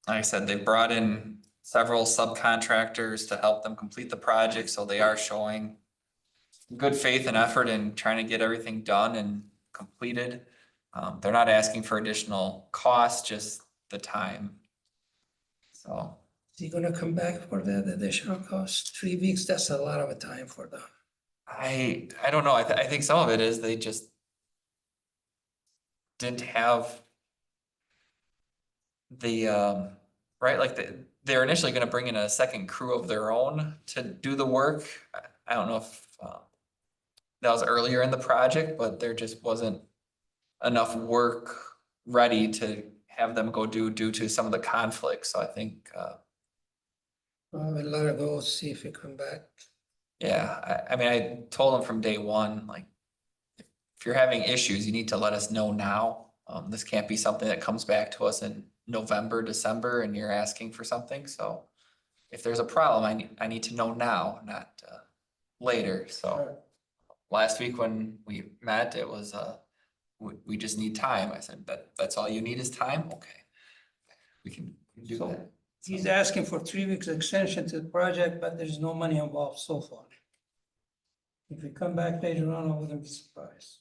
I said, they brought in several subcontractors to help them complete the project, so they are showing good faith and effort in trying to get everything done and completed. They're not asking for additional costs, just the time. So. Is he gonna come back for that additional cost? 3 weeks, that's a lot of a time for them. I don't know. I think some of it is they just didn't have the right, like they're initially gonna bring in a second crew of their own to do the work. I don't know if that was earlier in the project, but there just wasn't enough work ready to have them go do due to some of the conflicts. So I think We'll let it go, see if he come back. yeah, I mean, I told them from day one, like, if you're having issues, you need to let us know now. This can't be something that comes back to us in November, December, and you're asking for something, so. If there's a problem, I need to know now, not later, so. Last week when we met, it was, we just need time. I said, that's all you need is time? Okay. We can do So- that. He's asking for 3 weeks extension to the project, but there's no money involved so far. If we come back later on, I wouldn't be surprised.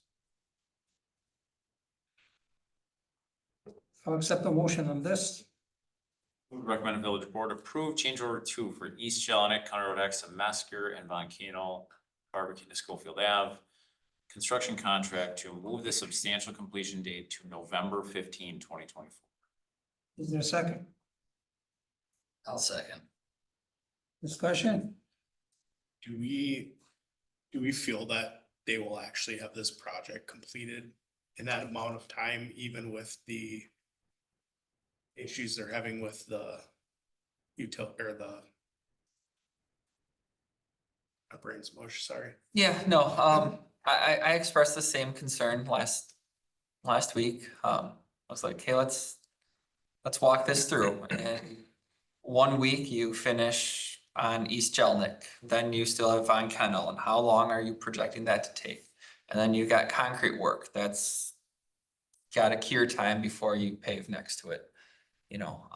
I'll accept the motion on this. Recommend village board approve change order 2 for East Jelinek, County Road X to Mesker and Von Kennel, Barbecue to Schofield Ave. Construction contract to move the substantial completion date to November 15, 2024. Is there a second? I'll second. Discussion? Do we feel that they will actually have this project completed in that amount of time, even with the issues they're having with the or the my brain's mush, sorry. Yeah, no, I expressed the same concern last week. I was like, hey, let's walk this through. And 1 week you finish on East Jellinek, then you still have Von Kennel, and how long are you projecting that to take? And then you got concrete work, that's got a cure time before you pave next to it, you know,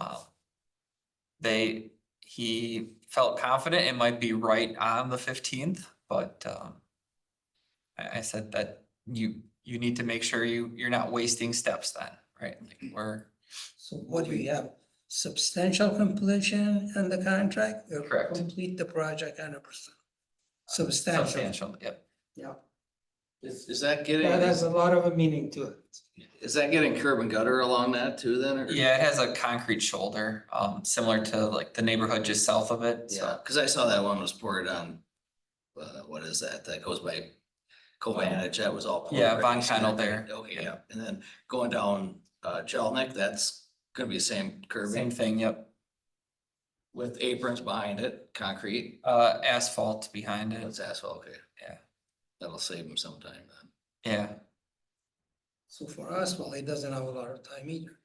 he felt confident it might be right on the 15th, but, I said that you need to make sure you're not wasting steps then, right? Like So what do you have? Substantial completion in the contract? Or Correct. Complete the project 100%. Substantial. substantial, yep. Yeah, Is that getting, that has a lot of a meaning to it. is that getting curb and gutter along that too then? Or? Yeah, it has a concrete shoulder, similar to like the neighborhood just south of it, Yeah, so. cause I saw that one was poured on, what is that? That goes by Covantage, that was all. poured Yeah, right Von next to Cannell that, there. right? Okay, yeah, and then going down, Jelnik, that's gonna be the same Same curbing thing, yep. with aprons behind it, concrete. Asphalt behind it, It's asphalt, okay. Yeah. That'll save them some time then. yeah, So for us, well, it doesn't have a lot of time either.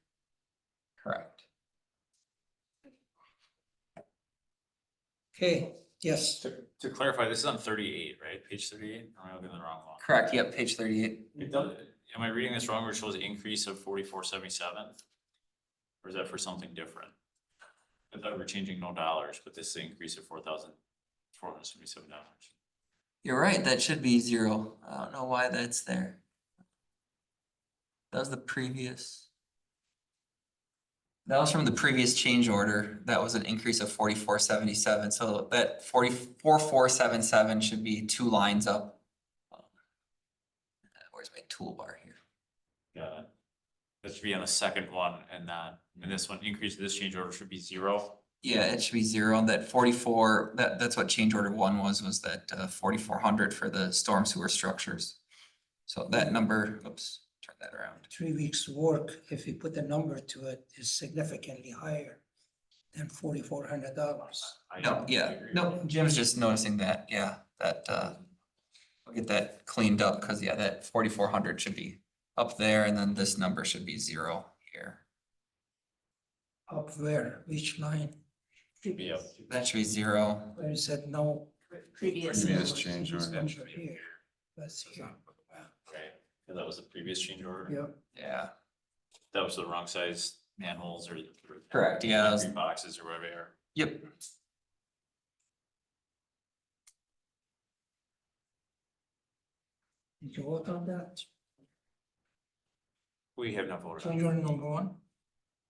correct. Okay, yes, To clarify, this is on 38, right? Page 38, or am I looking at the wrong one? Correct, yep, page 38. It does, am I reading this wrong, where it shows an increase of 4477? Or is that for something different? I thought we were changing no dollars, but this is an increase of $4,477. You're right, that should be 0. I don't know why that's there. That was the previous. That was from the previous change order. That was an increase of 4477. So that 44477 should be 2 lines up. Where's my toolbar here? Got it. That should be on the second one, and that, and this one, increase of this change order should be 0. Yeah, it should be 0. That 44, that's what change order 1 was that 4,400 for the storm sewer structures. So that number, oops, turn that around. 3 weeks' work, if you put a number to it, is significantly higher than $4,400. No, yeah, no, Jim's just noticing that, yeah, that, I'll get that cleaned up, cause yeah, that 4,400 should be up there, and then this number should be 0 here. Up where, which line? Should be up. That should be 0. Where you said no. Previous. Previous change order. Number here. That's here. Right, because that was the previous change order. Yeah, Yeah, That was the wrong size manholes or. correct, yeah, that was- Green boxes or whatever they are. yep. did you vote on that? We have not voted on Change it. order number 1?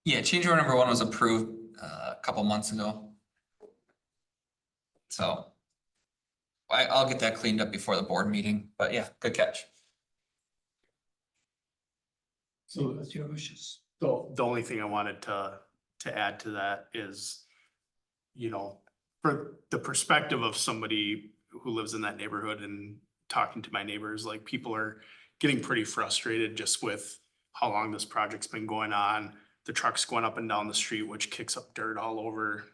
Yeah, change order number 1 was approved a couple months ago. So. I'll get that cleaned up before the board meeting, but yeah, good catch. So what's your wishes? The only thing I wanted to add to that is, you know, for the perspective of somebody who lives in that neighborhood and talking to my neighbors, like people are getting pretty frustrated just with how long this project's been going on. The trucks going up and down the street, which kicks up dirt all over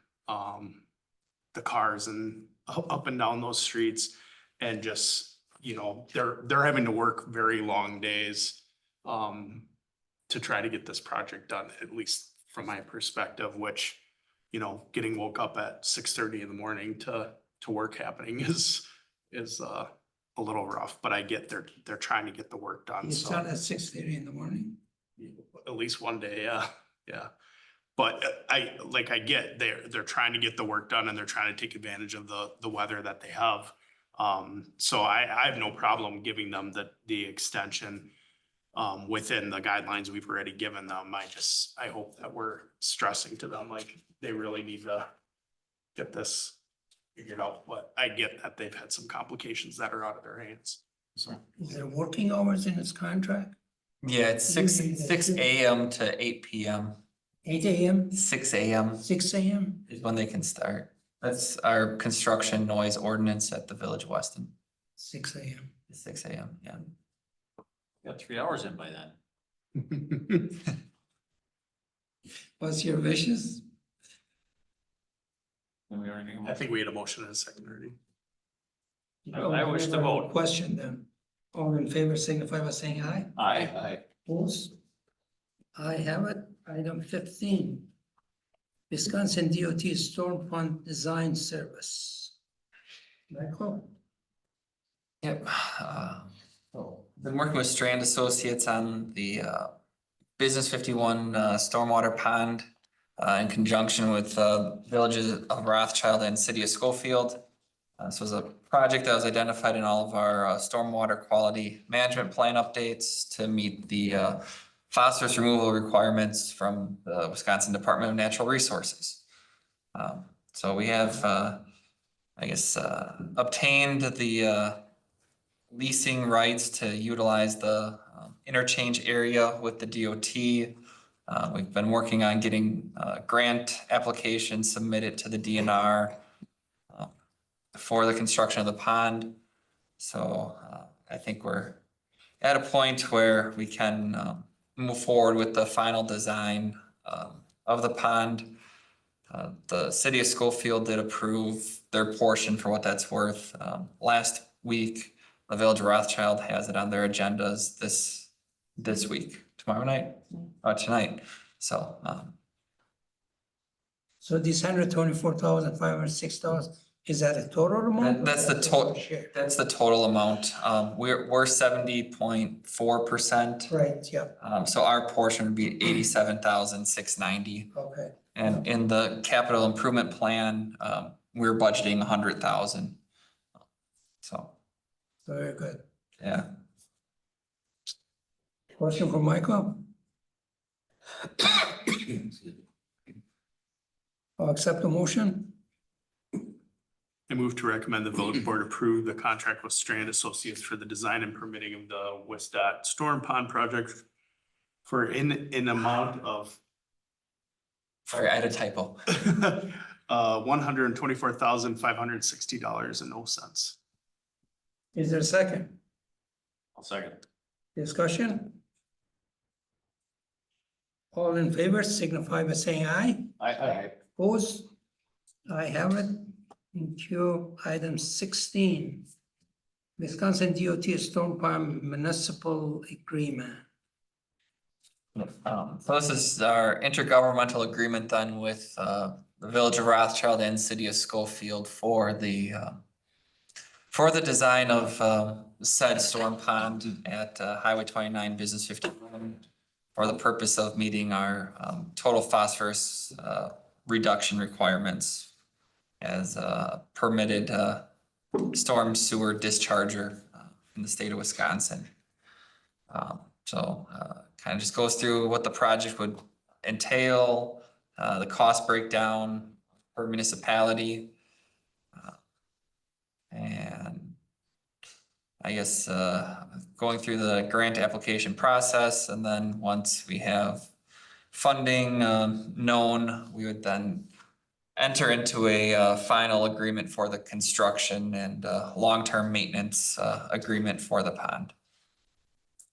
the cars and up and down those streets. And just, you know, they're having to work very long days to try to get this project done, at least from my perspective, which, you know, getting woke up at 6:30 in the morning to work happening is a little rough, but I get they're trying to get the work done. You So start at 6:30 in the morning? at least one day, yeah. But I get they're trying to get the work done and they're trying to take advantage of the weather that they have. So I have no problem giving them the extension within the guidelines we've already given them. I hope that we're stressing to them, like, they really need to get this figured out, but I get that they've had some complications that are out of their hands, so. Is there working hours in its contract? Yeah, it's six AM to 8 PM. 8 AM, 6 AM 6 AM? is when they can start. That's our construction noise ordinance at the Village of Weston. 6 AM. 6 AM, yeah. Got 3 hours in by then. What's your wishes? Then we already. I think we had a motion and a second already. I wish to vote. Question then. All in favor signify by saying aye. Aye. Opposed? I have it. Item 15. Wisconsin DOT Storm Fund Design Service. Michael? Yep. So, been working with Strand Associates on the Business 51 stormwater pond in conjunction with villages of Rothschild and City of Schofield. This was a project that was identified in all of our stormwater quality management plan updates to meet the phosphorus removal requirements from the Wisconsin Department of Natural Resources. So we have, I guess, obtained the leasing rights to utilize the interchange area with the DOT. We've been working on getting grant applications submitted to the DNR for the construction of the pond. So I think we're at a point where we can move forward with the final design of the pond. The City of Schofield did approve their portion for what that's worth. Last week, the Village of Rothschild has it on their agendas this week, tomorrow night, tonight. So So this $124,506, is that a total amount? That's the total. That's the total amount. We're 70.4%. Right, yeah, So our portion would be 87,690. okay. And in the capital improvement plan, we're budgeting 100,000. So, Very good. yeah. Question for Michael? I'll accept the motion. I move to recommend the village board approve the contract with Strand Associates for the design and permitting of the Weston Storm Pond project for an amount of Sorry, I had a typo. $124,560.00. Is there a second? I'll second. Discussion? All in favor signify by saying aye. Aye. Opposed? I have it. Thank you. Item 16. Wisconsin DOT Storm Pond Municipal Agreement. So this is our intergovernmental agreement done with the Village of Rothschild and City of Schofield for the design of said storm pond at Highway 29 Business 51 for the purpose of meeting our total phosphorus reduction requirements as a permitted storm sewer discharger in the state of Wisconsin. So kind of just goes through what the project would entail, the cost breakdown per municipality. And I guess going through the grant application process, and then once we have funding known, we would then enter into a final agreement for the construction and long-term maintenance agreement for the pond.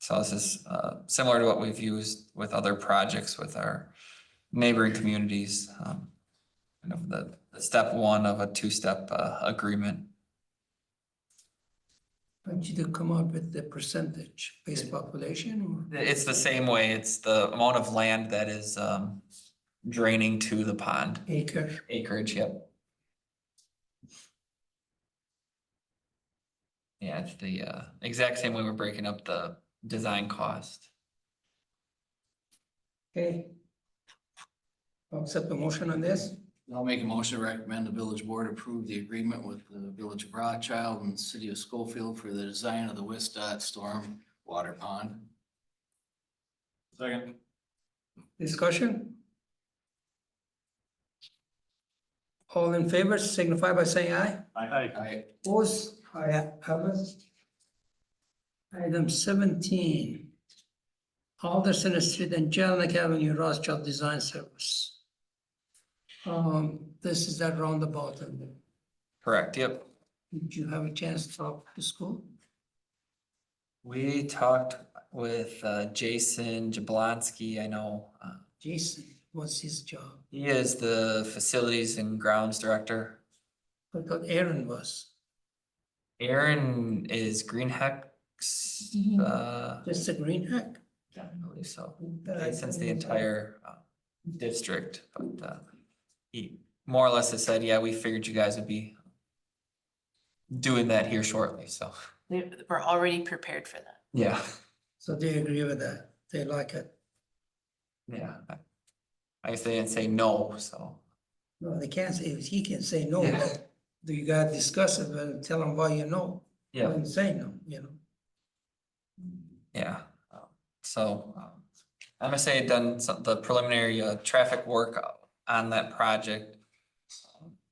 So this is similar to what we've used with other projects with our neighboring communities. Kind of the step one of a two-step agreement. I want you to come up with the percentage based population or? It's the same way. It's the amount of land that is draining to the pond. Acreage, yep. Yeah, it's the exact same way we're breaking up the design cost. Okay. I'll accept the motion on this. I'll make a motion to recommend the village board approve the agreement with the Village of Rothschild and the City of Schofield for the design of the Weston Storm Water Pond. Second. Discussion? All in favor signify by saying aye. I, Opposed? I have it. Item 17. Alderson Street and Jellinek Avenue Rothschild Design Service. This is that roundabout. Correct, yep. Did you have a chance to talk to school? We talked with Jason Jablonski. I know Jason, what's his job? he is the facilities and grounds director. I thought Aaron was. Aaron is Green Hex. Just a green hack. I believe so. Since the entire district, but he more or less has said, yeah, we figured you guys would be doing that here shortly, so. We're already prepared for that. Yeah. So they agree with that. They like it. Yeah. I guess they didn't say no, so. No, they can't say, he can say no, Yeah. but do you gotta discuss it and tell them why you know? Yeah. And say no, you know? Yeah, so, MSA had done some, the preliminary, traffic work on that project.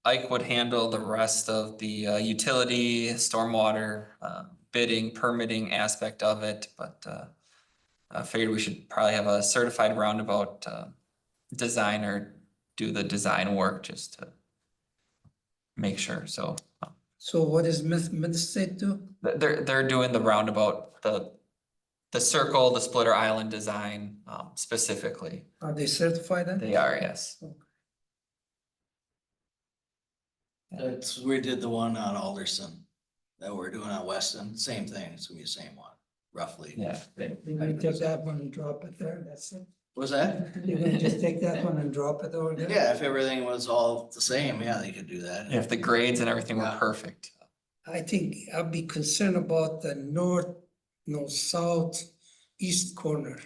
Ike would handle the rest of the, utility, stormwater, bidding, permitting aspect of it, but, I figured we should probably have a certified roundabout, designer do the design work just to make sure, so. So what does Mid-State do? They're doing the roundabout, the circle, the splitter island design, specifically. Are they certified then? They are, yes. That's, we did the one on Alderson that we're doing on Weston, same thing, it's gonna be the same one, roughly. Yeah. You're gonna take that one and drop it there, that's it? Was that? You're gonna just take that one and drop it over there? Yeah, if everything was all the same, yeah, they could do that. If the grades and everything were Yeah. perfect. I think I'd be concerned about the north, no, south, east corner.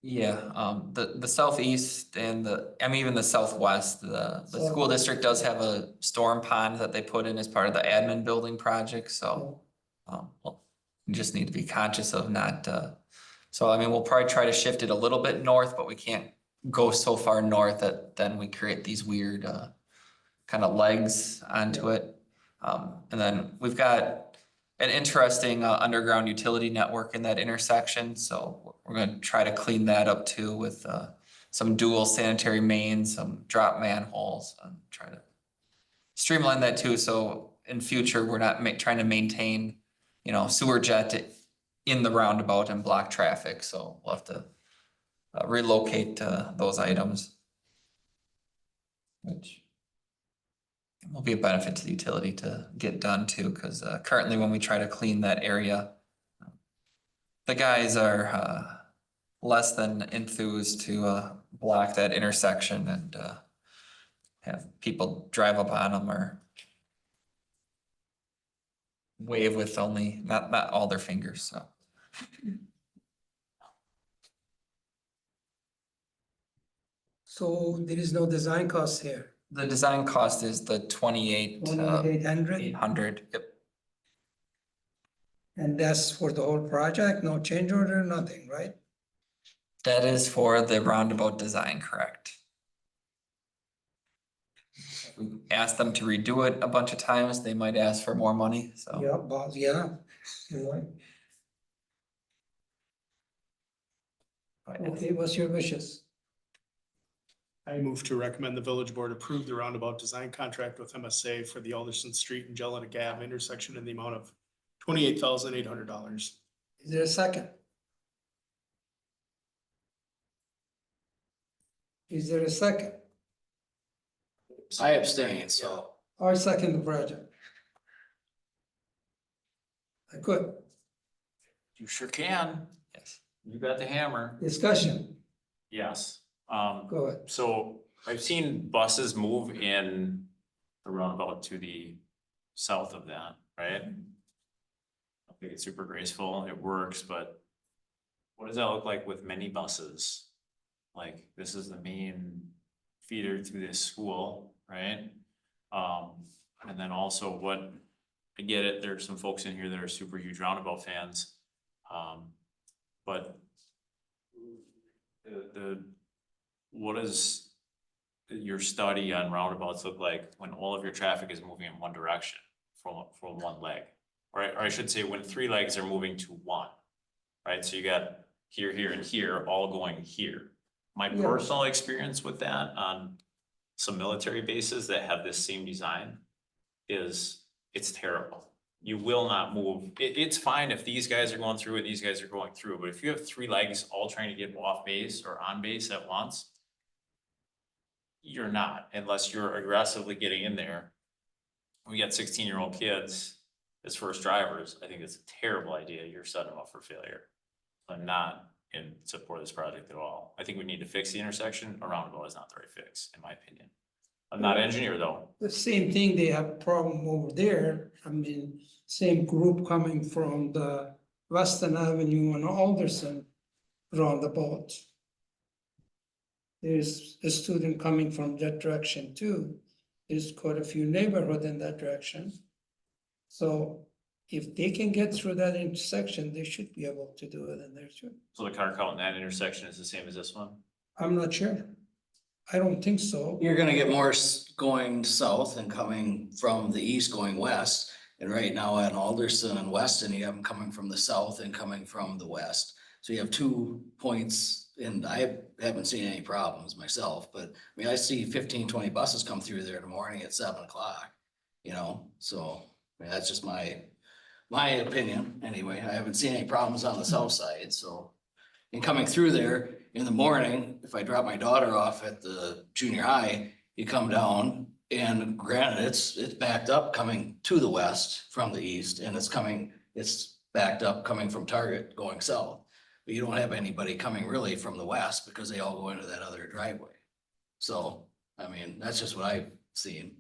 Yeah, the southeast and even the southwest, the school district does have a storm pond that they put in as part of the admin building project, so. Well, you just need to be conscious of not, so I mean, we'll probably try to shift it a little bit north, but we can't go so far north that then we create these weird, kind of legs onto it. And then we've got an interesting, underground utility network in that intersection, so we're gonna try to clean that up too with, some dual sanitary mains, some drop manholes, and try to streamline that too, so in future, we're not trying to maintain, sewer jet in the roundabout and block traffic, so we'll have to relocate those items. Which will be a benefit to the utility to get done too, because currently when we try to clean that area, the guys are less than enthused to block that intersection and have people drive up on them or wave with only, not all their fingers, so. So there is no design cost here, The design cost is the 28,800. 800, Yep. and that's for the whole project, no change order, nothing, right? That is for the roundabout design, correct? We asked them to redo it a bunch of times, they might ask for more money, so. Yeah, but yeah, you're right. Okay, what's your wishes? I move to recommend the village board approve the roundabout design contract with MSA for the Alderson Street and Jelena Gap intersection in the amount of $28,800. Is there a second? Is there a second? I abstain, so. I second the project. I could, You sure can. Yes. You got the hammer. discussion, Yes. go ahead. So I've seen buses move in the roundabout to the south of that, right? I think it's super graceful, it works, but what does that look like with mini buses? Like, this is the main feeder to this school, right? And then also what, I get it, there's some folks in here that are super huge roundabout fans. But what does your study on roundabouts look like when all of your traffic is moving in one direction from one leg? Or I should say, when three legs are moving to one, right? So you got here, here, and here, all going here. My Yeah. personal experience with that on some military bases that have this same design is, it's terrible. You will not move. It's fine if these guys are going through and these guys are going through, but if you have three legs all trying to get off base or on base at once, you're not, unless you're aggressively getting in there. We got 16-year-old kids as first drivers. I think it's a terrible idea. You're setting them up for failure. I'm not in support of this project at all. I think we need to fix the intersection. A roundabout is not the right fix, in my opinion. I'm not an engineer though. The same thing, they have a problem over there, I mean, same group coming from the Weston Avenue and Alderson. roundabout. There's a student coming from that direction too. There's quite a few neighborhood in that direction. So if they can get through that intersection, they should be able to do it in there too. So the car count in that intersection is the same as this one? I'm not sure. I don't think so. You're gonna get more going south and coming from the east going west. And right now at Alderson and Weston, you have them coming from the south and coming from the west. So you have 2 points, and I haven't seen any problems myself, but I mean, I see 15, 20 buses come through there in the morning at 7 o'clock. You know, so I mean, that's just my opinion anyway. I haven't seen any problems on the south side, so. And coming through there in the morning, if I drop my daughter off at the junior high, you come down and granted, it's backed up coming to the west from the east, and it's backed up coming from Target going south. But you don't have anybody coming really from the west because they all go into that other driveway. So, I mean, that's just what I've seen.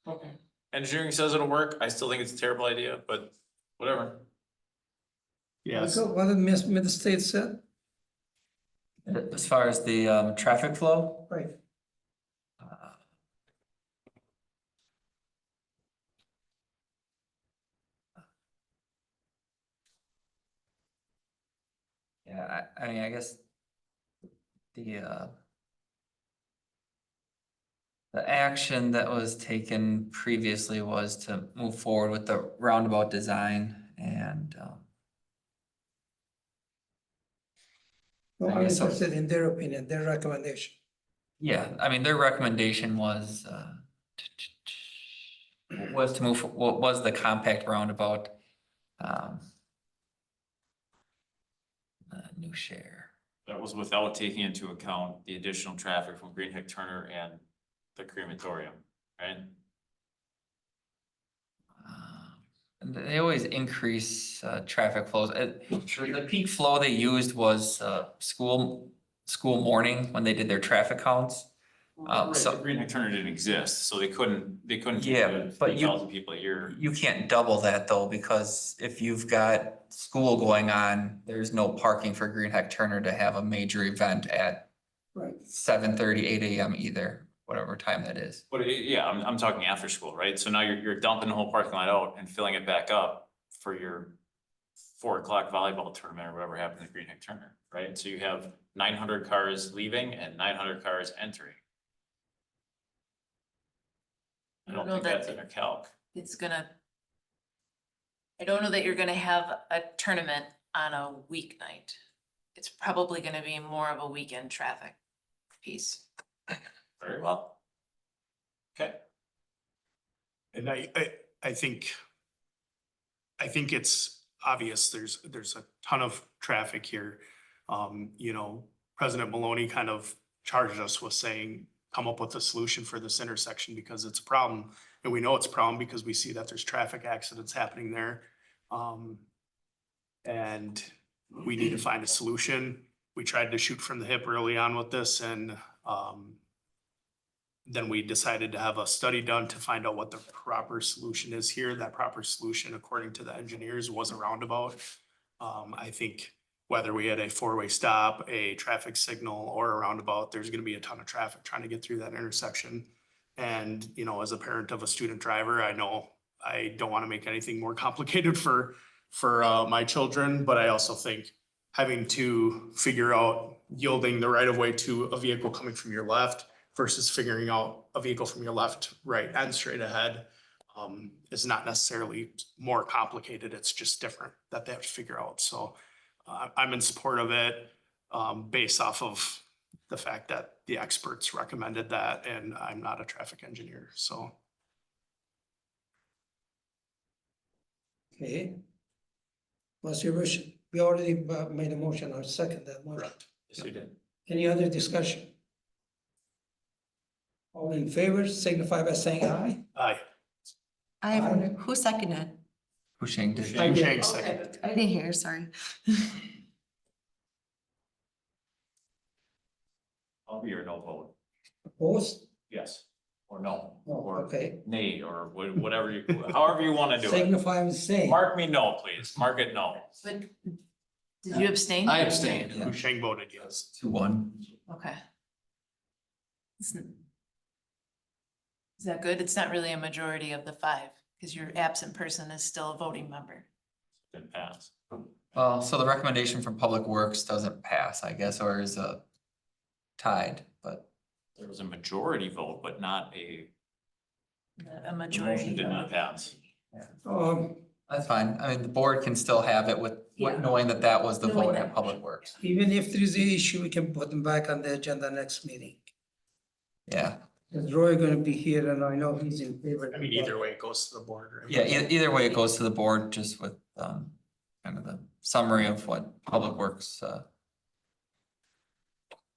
Okay. Engineering says it'll work. I still think it's a terrible idea, but whatever. Yes, Michael, what did Mid-State said? As far as the traffic flow, Right. yeah, I mean, I guess the action that was taken previously was to move forward with the roundabout design and Well, I'm I guess so. interested in their opinion, their recommendation. yeah, I mean, their recommendation was to move, what was the compact roundabout? New share. That was without taking into account the additional traffic from Green Hick Turner and the crematorium, right? And they always increase traffic flows. The peak flow they used was school morning when they did their traffic counts. Right, So the Green Hick Turner didn't exist, so they couldn't Yeah, get but 3,000 people a year. you can't double that though, because if you've got school going on, there's no parking for Green Heck Turner to have a major event at Right. 7:30, 8 AM either, whatever time that is. But yeah, I'm talking after school, right? So now you're dumping the whole parking lot out and filling it back up for your 4 o'clock volleyball tournament or whatever happened at Green Hick Turner, right? So you have 900 cars leaving and 900 cars entering. I don't know think that that's in a calc. I don't know that you're gonna have a tournament on a weeknight. It's probably gonna be more of a weekend traffic piece. Very well. Okay. and I think it's obvious, there's a ton of traffic here. You know, President Maloney kind of charged us with saying, come up with a solution for this intersection because it's a problem. And we know it's a problem because we see that there's traffic accidents happening there. And we need to find a solution. We tried to shoot from the hip early on with this, and then we decided to have a study done to find out what the proper solution is here. That proper solution, according to the engineers, was a roundabout. I think whether we had a 4-way stop, a traffic signal, or a roundabout, there's gonna be a ton of traffic trying to get through that intersection. And, you know, as a parent of a student driver, I know I don't wanna make anything more complicated for my children, but I also think having to figure out yielding the right of way to a vehicle coming from your left versus figuring out a vehicle from your left, right, and straight ahead is not necessarily more complicated. It's just different that they have to figure out. So I'm in support of it based off of the fact that the experts recommended that, and I'm not a traffic engineer, so. Okay. What's your wish? We already made a motion, I'll second that motion. Yes, you did. Any other discussion? All in favor, signify by saying aye. Aye. I have, who seconded? Pushing to. Shank second. I didn't hear, sorry. I'll be your no vote. Opposed? Yes. or no, Oh, or okay. nay, or whatever you, however you wanna do it. Signify with saying. Mark me no, please. Mark it no. But did you abstain? I abstained. Yeah. Husheng voted yes. 2-1. Okay. Is that good? It's not really a majority of the 5, because your absent person is still a voting member. Didn't pass. Well, so the recommendation from Public Works doesn't pass, I guess, or is tied, but There was a majority vote, but not a, A majority. motion did not pass. that's fine. I mean, the board can still have it with Yeah. knowing that that was the Knowing vote that. at Public Works. Even if there is an issue, we can put them back on the agenda next meeting. Yeah, Is Roy gonna be here and I know he's in favor. I mean, either way, it goes to the board, right? yeah, either way, it goes to the board just with kind of the summary of what Public Works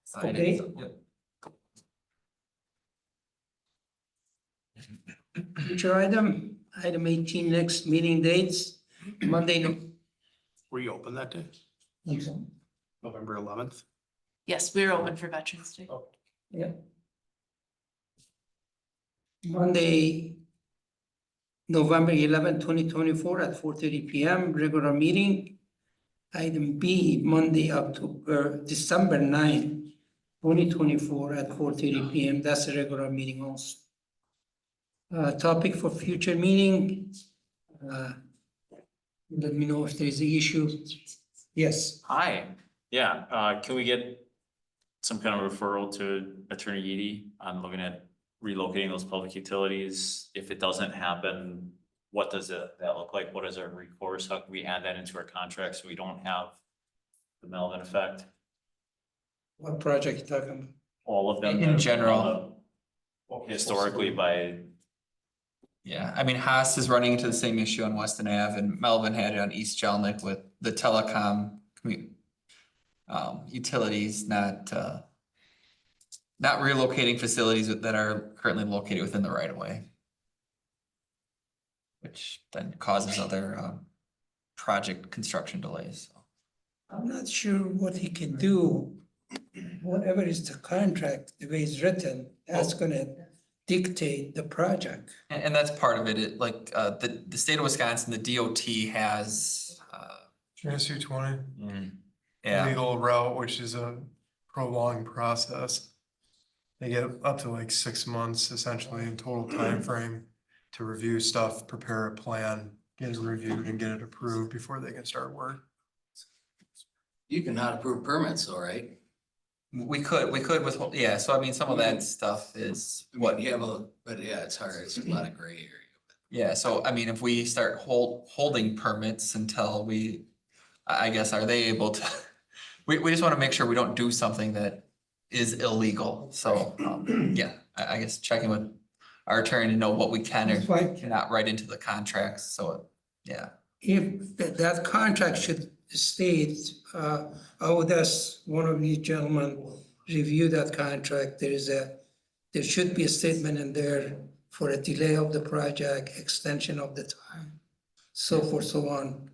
decided. Okay. So, yep. Future item 18, next meeting dates, Monday, Were you open that day? November 11th? Yes, we're open for Veterans Day. yeah. Monday, November 11, 2024 at 4:30 PM, regular meeting. Item B, Monday, December 9, 2024 at 4:30 PM, that's a regular meeting also. Topic for future meeting. Let me know if there is an issue. Yes, Hi, yeah, can we get some kind of referral to Attorney Eady on looking at relocating those public utilities? If it doesn't happen, what does that look like? What is our recourse? How can we add that into our contract so we don't have the Melvin effect? what project you talking about? All of them. In general. Historically by, Yeah, I mean, Haas is running into the same issue on Weston Ave and Melvin had it on East Jelnik with the telecom utilities, not relocating facilities that are currently located within the right of way. Which then causes other project construction delays. So. I'm not sure what he can do. Whatever is the contract, the way it's written, that's gonna dictate the project. And that's part of it, the state of Wisconsin, the DOT has, SU 20, yeah, legal route, which is a prolonged process. They get up to like 6 months essentially in total time frame to review stuff, prepare a plan, get it reviewed and get it approved before they can start work. You cannot approve permits, all right? we could with, yeah, so I mean, some of that stuff is What what, you have but yeah, it's hard, it's a lot of gray area. yeah, so I mean, if we start holding permits until I guess, are they able to? We just wanna make sure we don't do something that is illegal, so, yeah, I guess checking with our attorney to know what we can or That's fine. cannot write into the contracts, so, yeah. If that contract should state, I would ask one of you gentlemen, review that contract, there should be a statement in there for a delay of the project, extension of the time, so forth, so on,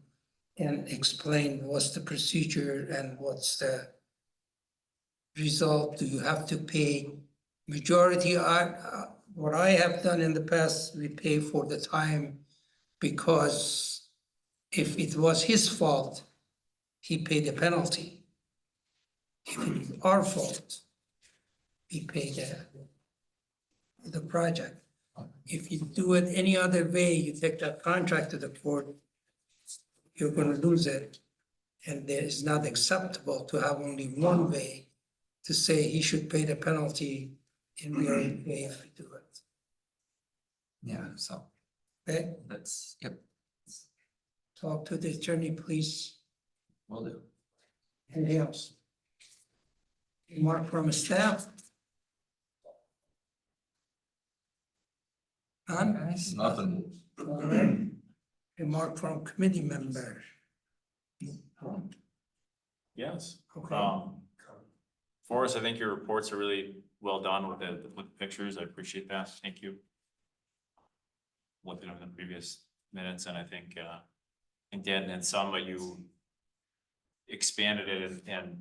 and explain what's the procedure and what's the result. Do you have to pay majority? What I have done in the past, we pay for the time because if it was his fault, he paid a penalty. If it is our fault, we pay the project. If you do it any other way, you take that contract to the court, you're gonna lose it. And it is not acceptable to have only one way to say he should pay the penalty and we are okay if we do it. Yeah, so Okay, that's, yep, talk to the attorney, please. will do. Anything else? Remark from staff? None? Guys, Nothing. All right. Remark from committee member? yes. Okay. Forrest, I think your reports are really well done with the pictures. I appreciate that. Thank you. Looked at them in the previous minutes and I think, Dan and some, but you expanded it and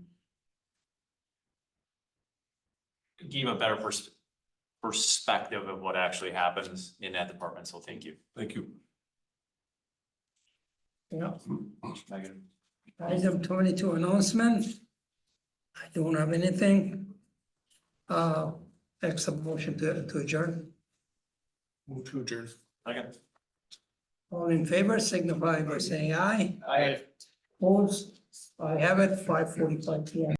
gave a better perspective of what actually happens in that department, so thank you. Thank you. Yeah. Megan? Item 22 announcement. I don't have anything. Accept motion to adjourn. Move to adjourn. Second. All in favor signify by saying aye. I Opposed? I have it, 5:45 P M.